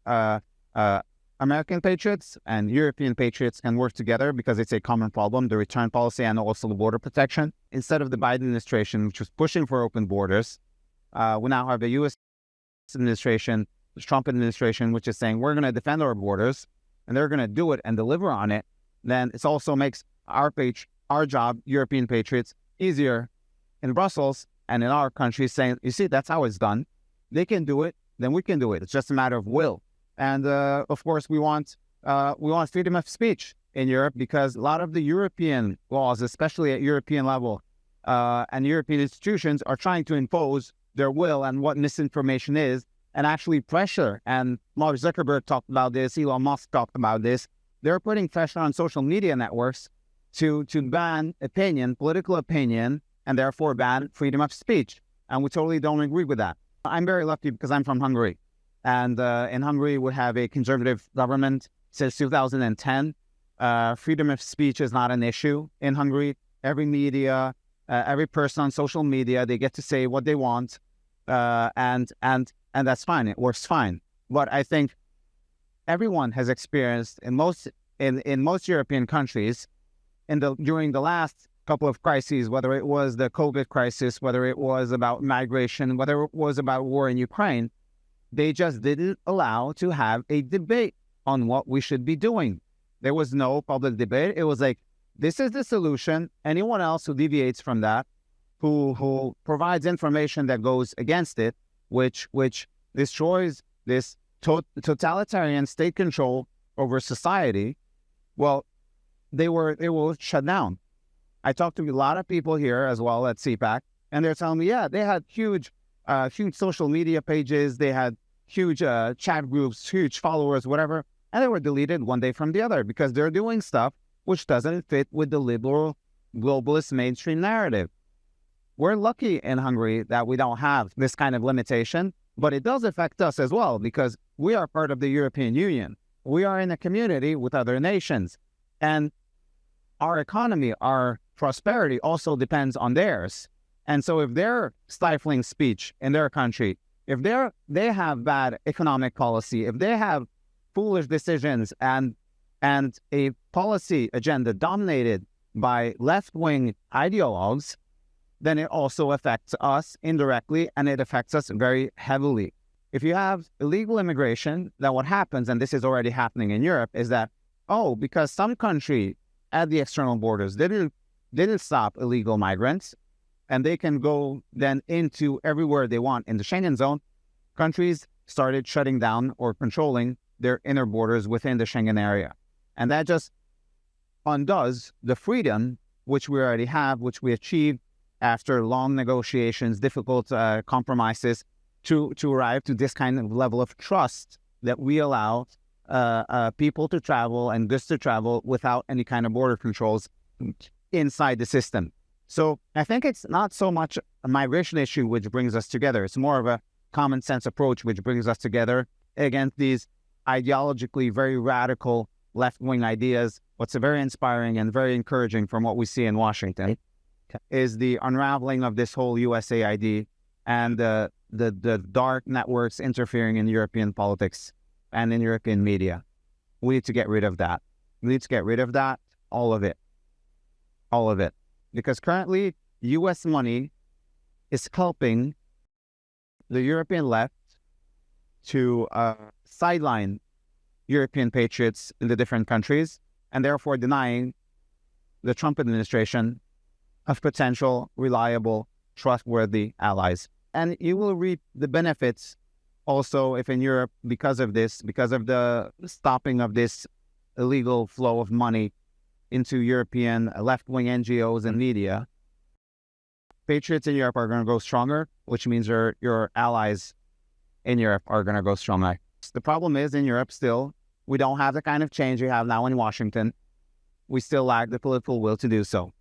Speaker 2: American patriots and European patriots can work together because it's a common problem, the return policy and also the border protection. Instead of the Biden administration, which was pushing for open borders, we now have the U.S. administration, the Trump administration, which is saying we're going to defend our borders and they're going to do it and deliver on it. Then it also makes our job, European patriots, easier in Brussels and in our country, saying, you see, that's how it's done. They can do it, then we can do it. It's just a matter of will. And of course, we want freedom of speech in Europe because a lot of the European laws, especially at European level, and European institutions are trying to impose their will and what misinformation is and actually pressure. And Mark Zuckerberg talked about this, Elon Musk talked about this. They're putting pressure on social media networks to ban opinion, political opinion, and therefore ban freedom of speech. And we totally don't agree with that. I'm very lucky because I'm from Hungary. And in Hungary, we have a conservative government since 2010. Freedom of speech is not an issue in Hungary. Every media, every person on social media, they get to say what they want. And that's fine. It works fine. But I think everyone has experienced, in most in most European countries, during the last couple of crises, whether it was the COVID crisis, whether it was about migration, whether it was about war in Ukraine, they just didn't allow to have a debate on what we should be doing. There was no public debate. It was like, this is the solution. Anyone else who deviates from that, who provides information that goes against it, which destroys this totalitarian state control over society, well, they were shut down. I talked to a lot of people here as well at CPAC, and they're telling me, yeah, they had huge social media pages, they had huge chat groups, huge followers, whatever, and they were deleted one day from the other because they're doing stuff which doesn't fit with the liberal globalist mainstream narrative. We're lucky in Hungary that we don't have this kind of limitation, but it does affect us as well because we are part of the European Union. We are in a community with other nations, and our economy, our prosperity also depends on theirs. And so if they're stifling speech in their country, if they have bad economic policy, if they have foolish decisions and a policy agenda dominated by left-wing ideologues, then it also affects us indirectly, and it affects us very heavily. If you have illegal immigration, then what happens, and this is already happening in Europe, is that, because some country at the external borders didn't stop illegal migrants, and they can go then into everywhere they want in the Schengen zone, countries started shutting down or controlling their inner borders within the Schengen area. And that just undoes the freedom which we already have, which we achieved after long negotiations, difficult compromises to arrive to this kind of level of trust that we allow people to travel and goods to travel without any kind of border controls inside the system. So I think it's not so much a migration issue which brings us together. It's more of a common sense approach which brings us together against these ideologically very radical left-wing ideas. What's very inspiring and very encouraging from what we see in Washington is the unraveling of this whole USAID and the dark networks interfering in European politics and in European media. We need to get rid of that. We need to get rid of that, all of it. All of it. Because currently, US money is helping the European left to sideline European patriots in the different countries, and therefore denying the Trump administration of potential, reliable, trustworthy allies. And you will reap the benefits also if in Europe, because of this, because of the stopping of this illegal flow of money into European left-wing NGOs and media, patriots in Europe are going to go stronger, which means your allies in Europe are going to go stronger. The problem is in Europe still, we don't have the kind of change we have now in Washington. We still lack the political will to do so.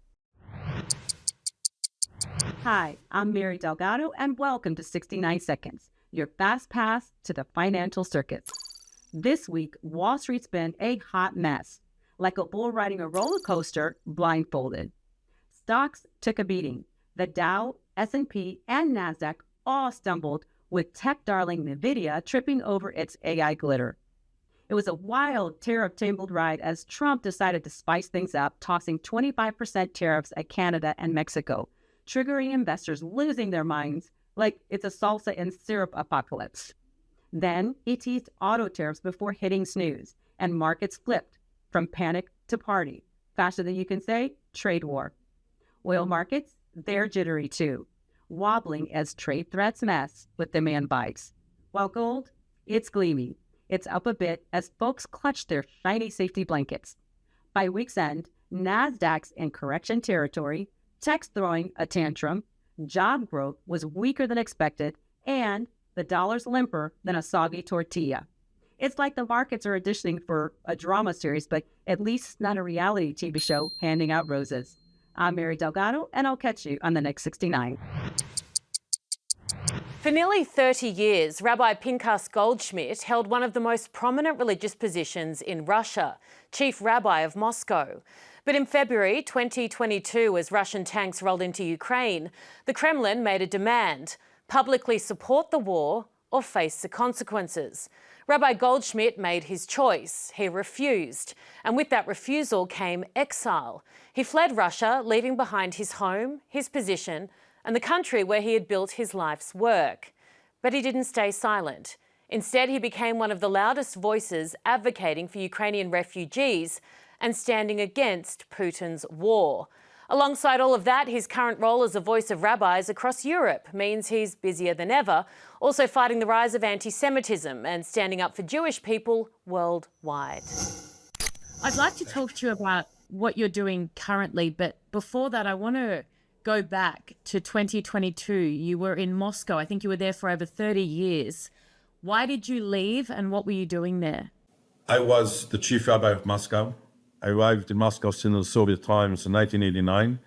Speaker 13: Hi, I'm Mary Delgado, and welcome to 69 Seconds, your fast pass to the financial circuits. This week, Wall Street's been a hot mess, like a bull riding a roller coaster blindfolded. Stocks took a beating. The Dow, S&P, and NASDAQ all stumbled, with tech darling NVIDIA tripping over its AI glitter. It was a wild tariff-tangled ride as Trump decided to spice things up, tossing 25% tariffs at Canada and Mexico, triggering investors losing their minds like it's a salsa and syrup apocalypse. Then he teased auto tariffs before hitting snooze, and markets flipped from panic to party, faster than you can say, trade war. Oil markets, they're jittery too, wobbling as trade threats mess with demand bites. While gold, it's gleaming. It's up a bit as folks clutch their shiny safety blankets. By week's end, NASDAQ's in correction territory, tech's throwing a tantrum, job growth was weaker than expected, and the dollar's limper than a soggy tortilla. It's like the markets are auditioning for a drama series, but at least not a reality TV show handing out roses. I'm Mary Delgado, and I'll catch you on the next 69.
Speaker 1: For nearly 30 years, Rabbi Pinchas Goldschmidt held one of the most prominent religious positions in Russia, Chief Rabbi of Moscow. But in February 2022, as Russian tanks rolled into Ukraine, the Kremlin made a demand: publicly support the war or face the consequences. Rabbi Goldschmidt made his choice. He refused. And with that refusal came exile. He fled Russia, leaving behind his home, his position, and the country where he had built his life's work. But he didn't stay silent. Instead, he became one of the loudest voices advocating for Ukrainian refugees and standing against Putin's war. Alongside all of that, his current role as a voice of rabbis across Europe means he's busier than ever, also fighting the rise of anti-Semitism and standing up for Jewish people worldwide.
Speaker 14: I'd like to talk to you about what you're doing currently, but before that, I want to go back to 2022. You were in Moscow. I think you were there for over 30 years. Why did you leave and what were you doing there?
Speaker 15: I was the chief rabbi of Moscow. I arrived in Moscow since the Soviet times in 1989.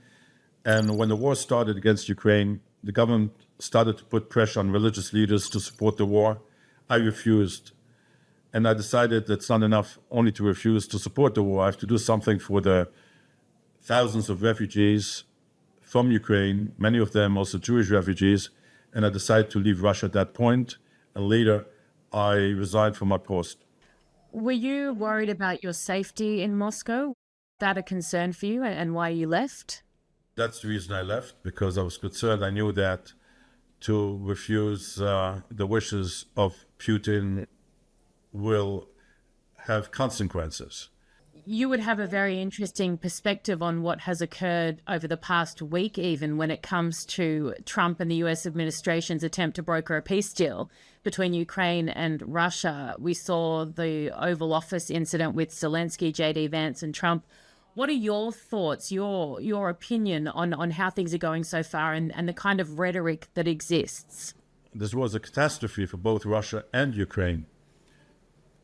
Speaker 15: And when the war started against Ukraine, the government started to put pressure on religious leaders to support the war. I refused. And I decided it's not enough only to refuse to support the war. I have to do something for the thousands of refugees from Ukraine, many of them also Jewish refugees. And I decided to leave Russia at that point. And later, I resigned from my post.
Speaker 14: Were you worried about your safety in Moscow? Was that a concern for you and why you left?
Speaker 15: That's the reason I left, because I was concerned. I knew that to refuse the wishes of Putin will have consequences.
Speaker 14: You would have a very interesting perspective on what has occurred over the past week, even when it comes to Trump and the US administration's attempt to broker a peace deal between Ukraine and Russia. We saw the Oval Office incident with Zelensky, J.D. Vance and Trump. What are your thoughts, your opinion on how things are going so far and the kind of rhetoric that exists?
Speaker 15: This was a catastrophe for both Russia and Ukraine.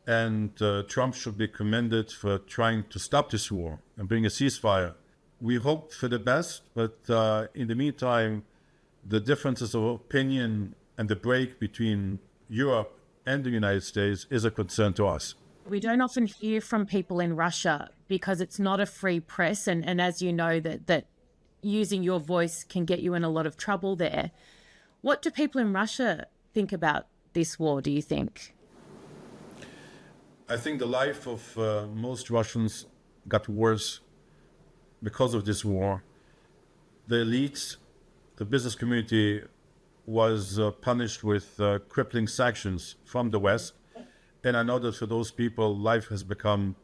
Speaker 15: And Trump should be commended for trying to stop this war and bring a ceasefire. We hope for the best, but in the meantime, the differences of opinion and the break between Europe and the United States is a concern to us.
Speaker 14: We don't often hear from people in Russia because it's not a free press. And as you know, that using your voice can get you in a lot of trouble there. What do people in Russia think about this war, do you think?
Speaker 15: I think the life of most Russians got worse because of this war. The elites, the business community was punished with crippling sanctions from the West. And I know that for those people, life has become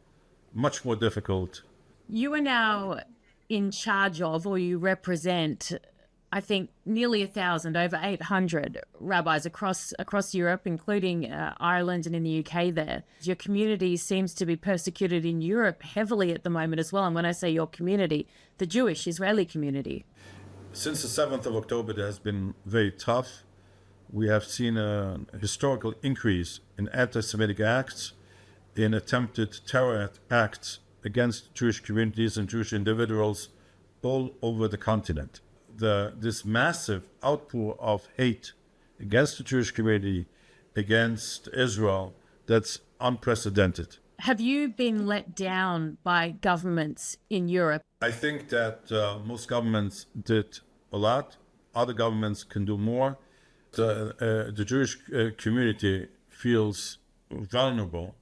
Speaker 15: much more difficult.
Speaker 14: You are now in charge of, or you represent, I think, nearly 1,000, over 800 rabbis across Europe, including Ireland and in the UK there. Your community seems to be persecuted in Europe heavily at the moment as well. And when I say your community, the Jewish Israeli community.
Speaker 15: Since the 7th of October, it has been very tough. We have seen a historical increase in anti-Semitic acts, in attempted terror acts against Jewish communities and Jewish individuals all over the continent. This massive outpour of hate against the Jewish community, against Israel, that's unprecedented.
Speaker 14: Have you been let down by governments in Europe?
Speaker 15: I think that most governments did a lot. Other governments can do more. The Jewish community feels vulnerable.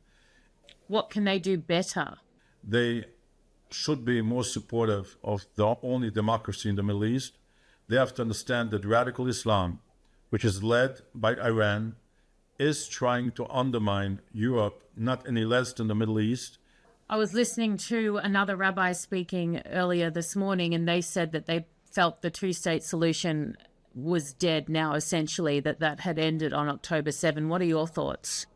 Speaker 14: What can they do better?
Speaker 15: They should be more supportive of the only democracy in the Middle East. They have to understand that radical Islam, which is led by Iran, is trying to undermine Europe, not any less than the Middle East.
Speaker 14: I was listening to another rabbi speaking earlier this morning, and they said that they felt the two-state solution was dead now, essentially, that had ended on October 7. What are your thoughts?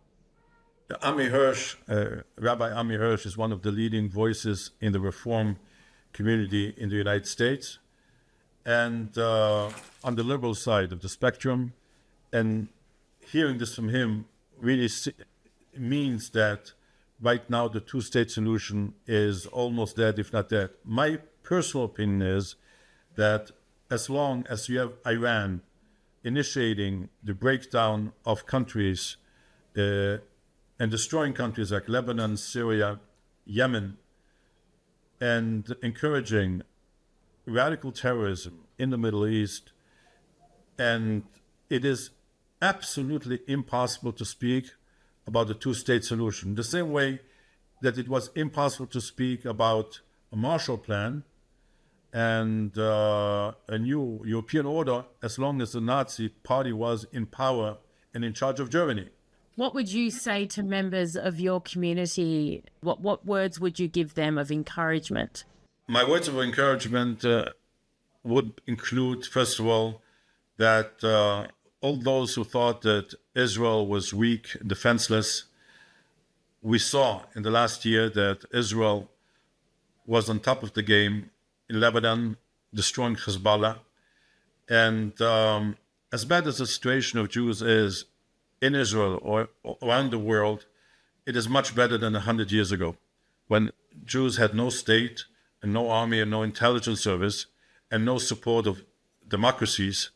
Speaker 15: Rabbi Ami Hirsch is one of the leading voices in the Reform community in the United States and on the liberal side of the spectrum. And hearing this from him really means that right now the two-state solution is almost dead, if not dead. My personal opinion is that as long as you have Iran initiating the breakdown of countries and destroying countries like Lebanon, Syria, Yemen, and encouraging radical terrorism in the Middle East, and it is absolutely impossible to speak about the two-state solution. The same way that it was impossible to speak about a Marshall Plan and a new European order as long as the Nazi party was in power and in charge of Germany.
Speaker 14: What would you say to members of your community? What words would you give them of encouragement?
Speaker 15: My words of encouragement would include, first of all, that all those who thought that Israel was weak, defenseless, we saw in the last year that Israel was on top of the game in Lebanon, destroying Hezbollah. And as bad as the situation of Jews is in Israel or around the world, it is much better than 100 years ago, when Jews had no state and no army and no intelligence service and no support of democracies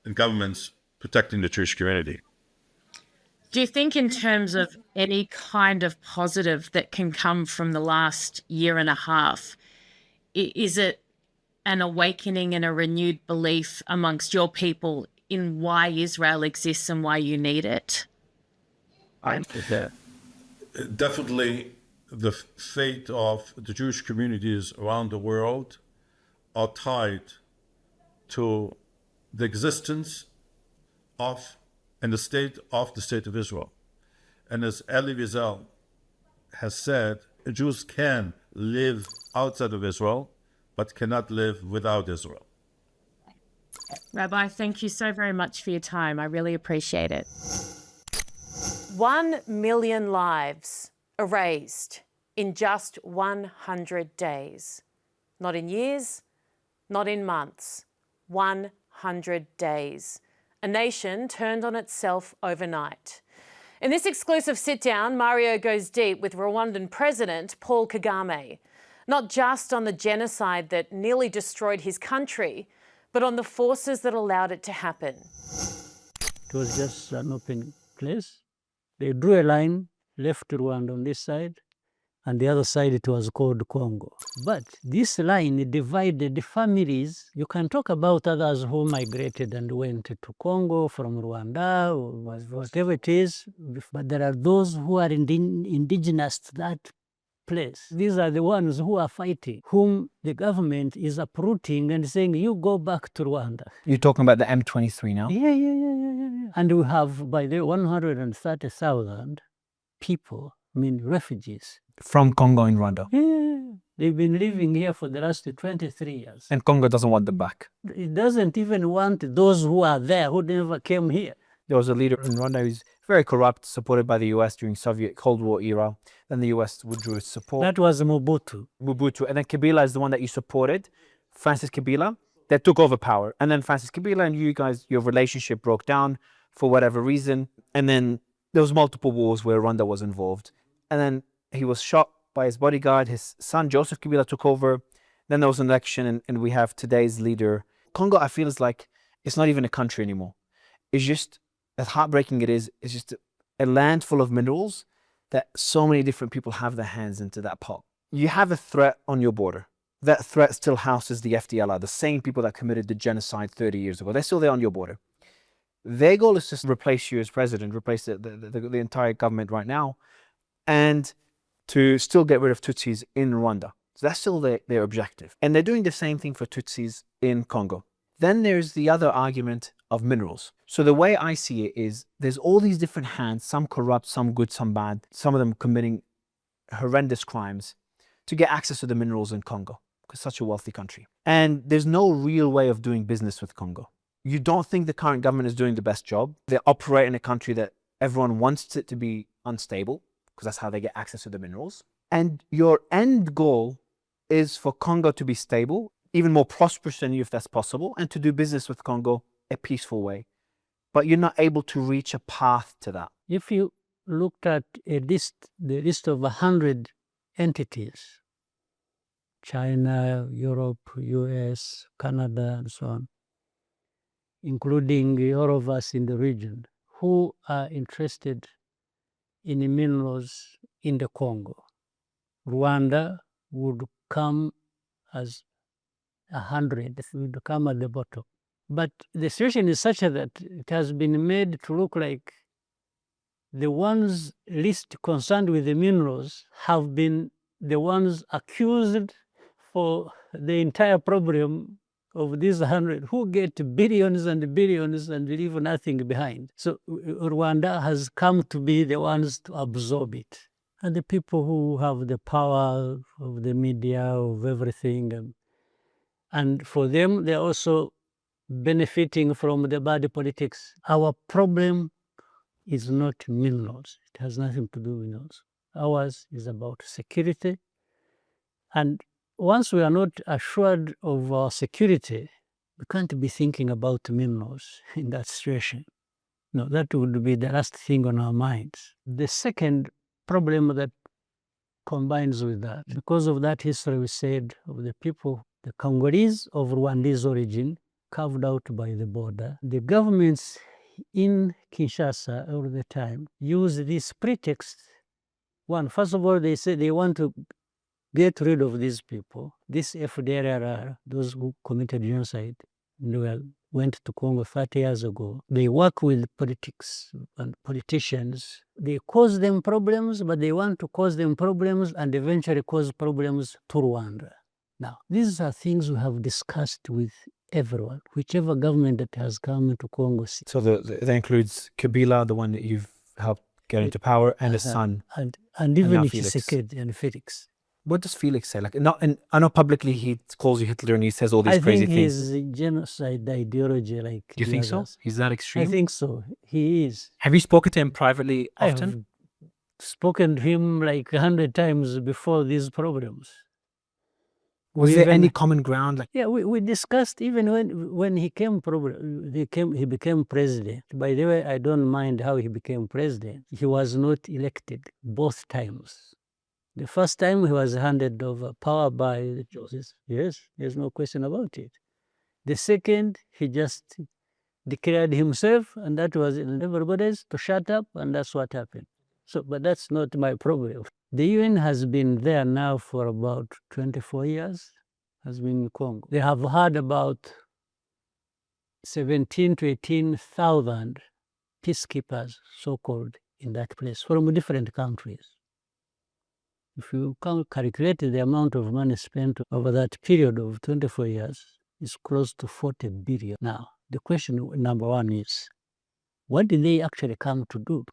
Speaker 15: and governments protecting the Jewish community.
Speaker 14: Do you think in terms of any kind of positive that can come from the last year and a half, is it an awakening and a renewed belief amongst your people in why Israel exists and why you need it?
Speaker 15: Definitely the fate of the Jewish communities around the world are tied to the existence of and the state of Israel. And as Elie Wiesel has said, Jews can live outside of Israel, but cannot live without Israel.
Speaker 14: Rabbi, thank you so very much for your time. I really appreciate it.
Speaker 1: 1 million lives erased in just 100 days. Not in years, not in months. 100 days. A nation turned on itself overnight. In this exclusive sit-down, Mario goes deep with Rwandan President Paul Kagame, not just on the genocide that nearly destroyed his country, but on the forces that allowed it to happen.
Speaker 16: It was just an open place. They drew a line, left Rwanda on this side, and the other side it was called Congo. But this line divided the families. You can talk about others who migrated and went to Congo from Rwanda, or whatever it is, but there are those who are indigenous to that place. These are the ones who are fighting, whom the government is uprooting and saying, you go back to Rwanda.
Speaker 17: You're talking about the M23 now?
Speaker 16: Yeah. And we have, by the 130,000 people, refugees.
Speaker 17: From Congo and Rwanda?
Speaker 16: Yeah. They've been living here for the last 23 years.
Speaker 17: And Congo doesn't want them back?
Speaker 16: It doesn't even want those who are there, who never came here.
Speaker 17: There was a leader in Rwanda who's very corrupt, supported by the US during Soviet Cold War era. Then the US withdrew its support.
Speaker 16: That was Mobutu.
Speaker 17: And then Kabila is the one that you supported, Francis Kabila, that took over power. And then Francis Kabila and you guys, your relationship broke down for whatever reason. And then there was multiple wars where Rwanda was involved. And then he was shot by his bodyguard. His son, Joseph Kabila, took over. Then there was an election, and we have today's leader. Congo, I feel, is like, it's not even a country anymore. It's just, as heartbreaking it is, it's just a land full of minerals that so many different people have their hands into that pot. You have a threat on your border. That threat still houses the FDLR, the same people that committed the genocide 30 years ago. They're still there on your border. Their goal is to replace you as president, replace the entire government right now, and to still get rid of Tutsis in Rwanda. So that's still their objective. And they're doing the same thing for Tutsis in Congo. Then there's the other argument of minerals. So the way I see it is there's all these different hands, some corrupt, some good, some bad, some of them committing horrendous crimes to get access to the minerals in Congo, because it's such a wealthy country. And there's no real way of doing business with Congo. You don't think the current government is doing the best job. They operate in a country that everyone wants it to be unstable, because that's how they get access to the minerals. And your end goal is for Congo to be stable, even more prosperous than you if that's possible, and to do business with Congo a peaceful way. But you're not able to reach a path to that.
Speaker 16: If you looked at the list of 100 entities, China, Europe, US, Canada, and so on, including all of us in the region, who are interested in the minerals in the Congo, Rwanda would come as 100, would come at the bottom. But the situation is such that it has been made to look like the ones least concerned with the minerals have been the ones accused for the entire problem of these 100 who get billions and billions and leave nothing behind. So Rwanda has come to be the ones to absorb it. And the people who have the power of the media, of everything, and for them, they're also benefiting from the bad politics. Our problem is not minerals. It has nothing to do with minerals. Ours is about security. And once we are not assured of our security, we can't be thinking about minerals in that situation. No, that would be the last thing on our minds. The second problem that combines with that, because of that history we said of the people, the Congolese of Rwandese origin, carved out by the border, the governments in Kinshasa all the time use this pretext. One, first of all, they say they want to get rid of these people. This FDLR, those who committed genocide, went to Congo 30 years ago. They work with politics and politicians. They cause them problems, but they want to cause them problems and eventually cause problems to Rwanda. Now, these are things we have discussed with everyone, whichever government that has come into Congo.
Speaker 17: So that includes Kabila, the one that you've helped get into power, and his son.
Speaker 16: And even Tshisekedi and Felix.
Speaker 17: What does Felix say? Like, not, and I know publicly he calls you Hitler and he says all these crazy things.
Speaker 16: I think he's genocide ideology like.
Speaker 17: Do you think so? He's that extreme?
Speaker 16: I think so. He is.
Speaker 17: Have you spoken to him privately often?
Speaker 16: I have spoken to him like 100 times before these problems.
Speaker 17: Was there any common ground? Like,
Speaker 16: yeah, we discussed even when he became president. By the way, I don't mind how he became president. He was not elected both times. The first time he was handed over power by the judges. Yes, there's no question about it. The second, he just declared himself, and that was everybody's to shut up, and that's what happened. So, but that's not my problem. The UN has been there now for about 24 years, has been in Congo. They have had about 17 to 18,000 peacekeepers, so-called, in that place from different countries. If you calculate the amount of money spent over that period of 24 years, it's close to 40 billion. Now, the question number one is, what did they actually come to do?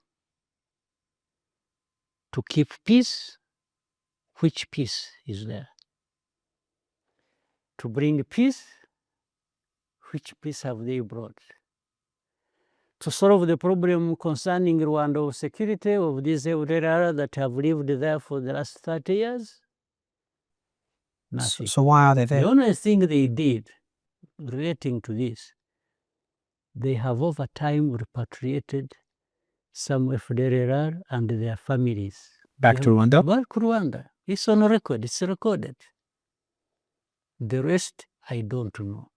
Speaker 16: To keep peace? Which peace is there? To bring peace? Which peace have they brought? To solve the problem concerning Rwanda security of these Eritreans that have lived there for the last 30 years? Nothing.
Speaker 17: So why are they there?
Speaker 16: The only thing they did relating to this, they have over time repatriated some FDLR and their families.
Speaker 17: Back to Rwanda?
Speaker 16: Back to Rwanda. It's on record. It's recorded. The rest, I don't know.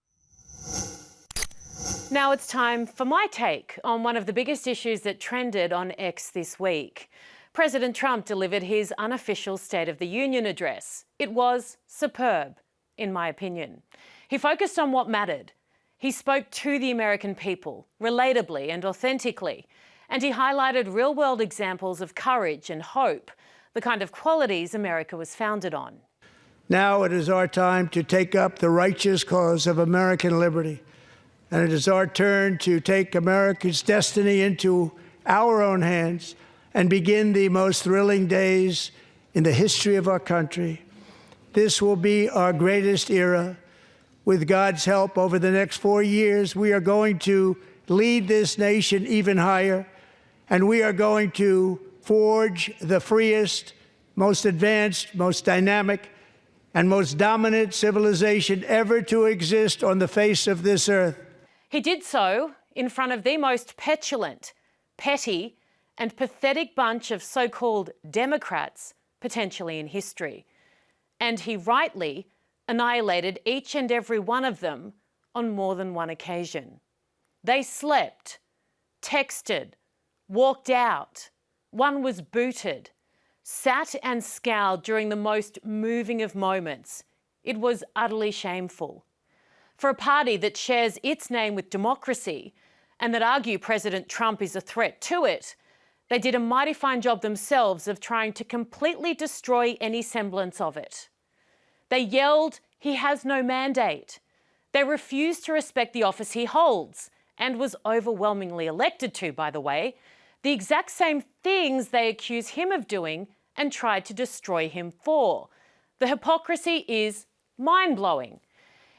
Speaker 1: Now it's time for my take on one of the biggest issues that trended on X this week. President Trump delivered his unofficial State of the Union address. It was superb, in my opinion. He focused on what mattered. He spoke to the American people, relatably and authentically, and he highlighted real-world examples of courage and hope, the kind of qualities America was founded on.
Speaker 18: Now it is our time to take up the righteous cause of American liberty. And it is our turn to take America's destiny into our own hands and begin the most thrilling days in the history of our country. This will be our greatest era. With God's help, over the next 4 years, we are going to lead this nation even higher, and we are going to forge the freest, most advanced, most dynamic, and most dominant civilization ever to exist on the face of this earth.
Speaker 1: He did so in front of the most petulant, petty, and pathetic bunch of so-called Democrats, potentially in history. And he rightly annihilated each and every one of them on more than one occasion. They slept, texted, walked out. One was booted, sat and scowled during the most moving of moments. It was utterly shameful. For a party that shares its name with democracy and that argue President Trump is a threat to it, they did a mighty fine job themselves of trying to completely destroy any semblance of it. They yelled, "He has no mandate." They refused to respect the office he holds and was overwhelmingly elected to, by the way, the exact same things they accuse him of doing and tried to destroy him for. The hypocrisy is mind-blowing.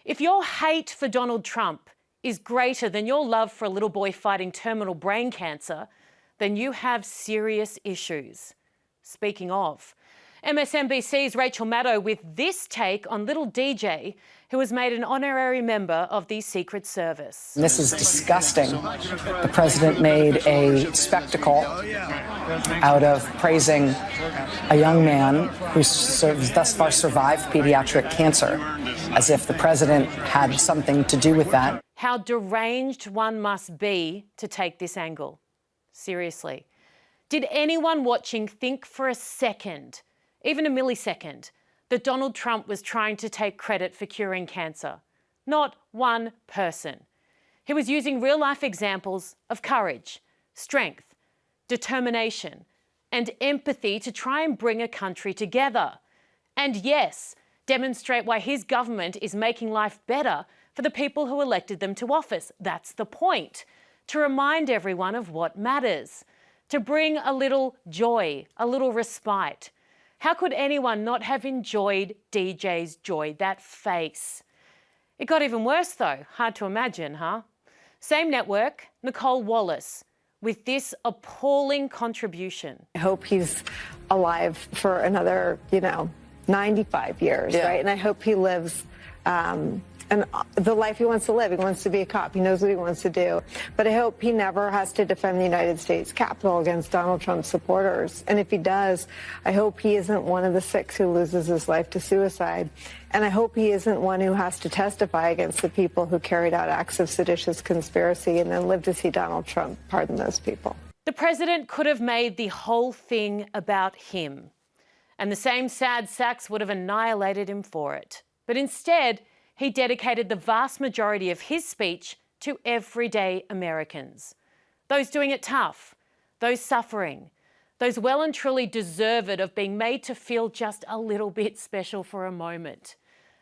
Speaker 1: If your hate for Donald Trump is greater than your love for a little boy fighting terminal brain cancer, then you have serious issues. Speaking of, MSNBC's Rachel Maddow with this take on little DJ, who was made an honorary member of the Secret Service.
Speaker 19: This is disgusting. The president made a spectacle out of praising a young man who's thus far survived pediatric cancer, as if the president had something to do with that.
Speaker 1: How deranged one must be to take this angle. Seriously. Did anyone watching think for a second, even a millisecond, that Donald Trump was trying to take credit for curing cancer? Not one person. He was using real-life examples of courage, strength, determination, and empathy to try and bring a country together. And yes, demonstrate why his government is making life better for the people who elected them to office. That's the point. To remind everyone of what matters. To bring a little joy, a little respite. How could anyone not have enjoyed DJ's joy, that face? It got even worse though. Hard to imagine, huh? Same network, Nicole Wallace, with this appalling contribution.
Speaker 20: I hope he's alive for another, 95 years, right? And I hope he lives and the life he wants to live. He wants to be a cop. He knows what he wants to do. But I hope he never has to defend the United States Capitol against Donald Trump's supporters. And if he does, I hope he isn't one of the 6 who loses his life to suicide. And I hope he isn't one who has to testify against the people who carried out acts of seditious conspiracy and then live to see Donald Trump pardon those people.
Speaker 1: The president could have made the whole thing about him, and the same sad sacks would have annihilated him for it. But instead, he dedicated the vast majority of his speech to everyday Americans. Those doing it tough, those suffering, those well and truly deserved of being made to feel just a little bit special for a moment.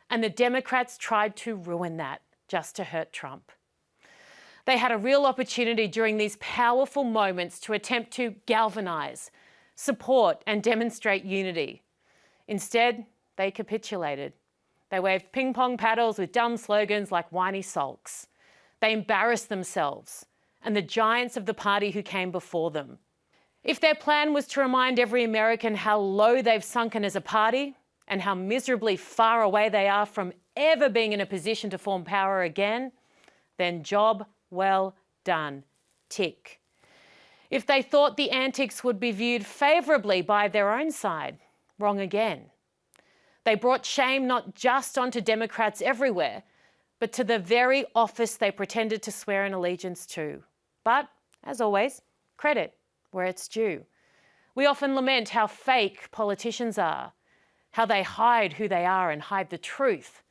Speaker 1: And the Democrats tried to ruin that just to hurt Trump. They had a real opportunity during these powerful moments to attempt to galvanise, support and demonstrate unity. Instead, they capitulated. They waved ping-pong paddles with dumb slogans like whiny sulks. They embarrassed themselves and the giants of the party who came before them. If their plan was to remind every American how low they've sunken as a party and how miserably far away they are from ever being in a position to form power again, then job well done. Tick. If they thought the antics would be viewed favourably by their own side, wrong again. They brought shame not just onto Democrats everywhere, but to the very office they pretended to swear an allegiance to. But, as always, credit where it's due. We often lament how fake politicians are, how they hide who they are and hide the truth.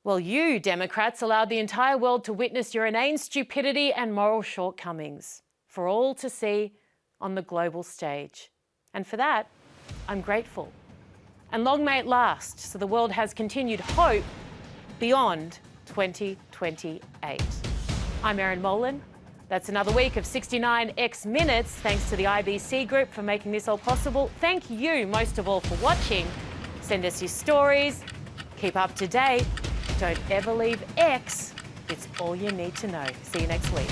Speaker 1: Well, you, Democrats, allowed the entire world to witness your inane stupidity and moral shortcomings for all to see on the global stage. And for that, I'm grateful. And long may it last, so the world has continued hope beyond 2028. I'm Erin Molan. That's another week of 69X Minutes. Thanks to the IBC Group for making this all possible. Thank you, most of all, for watching. Send us your stories. Keep up to date. Don't ever leave X. It's all you need to know. See you next week.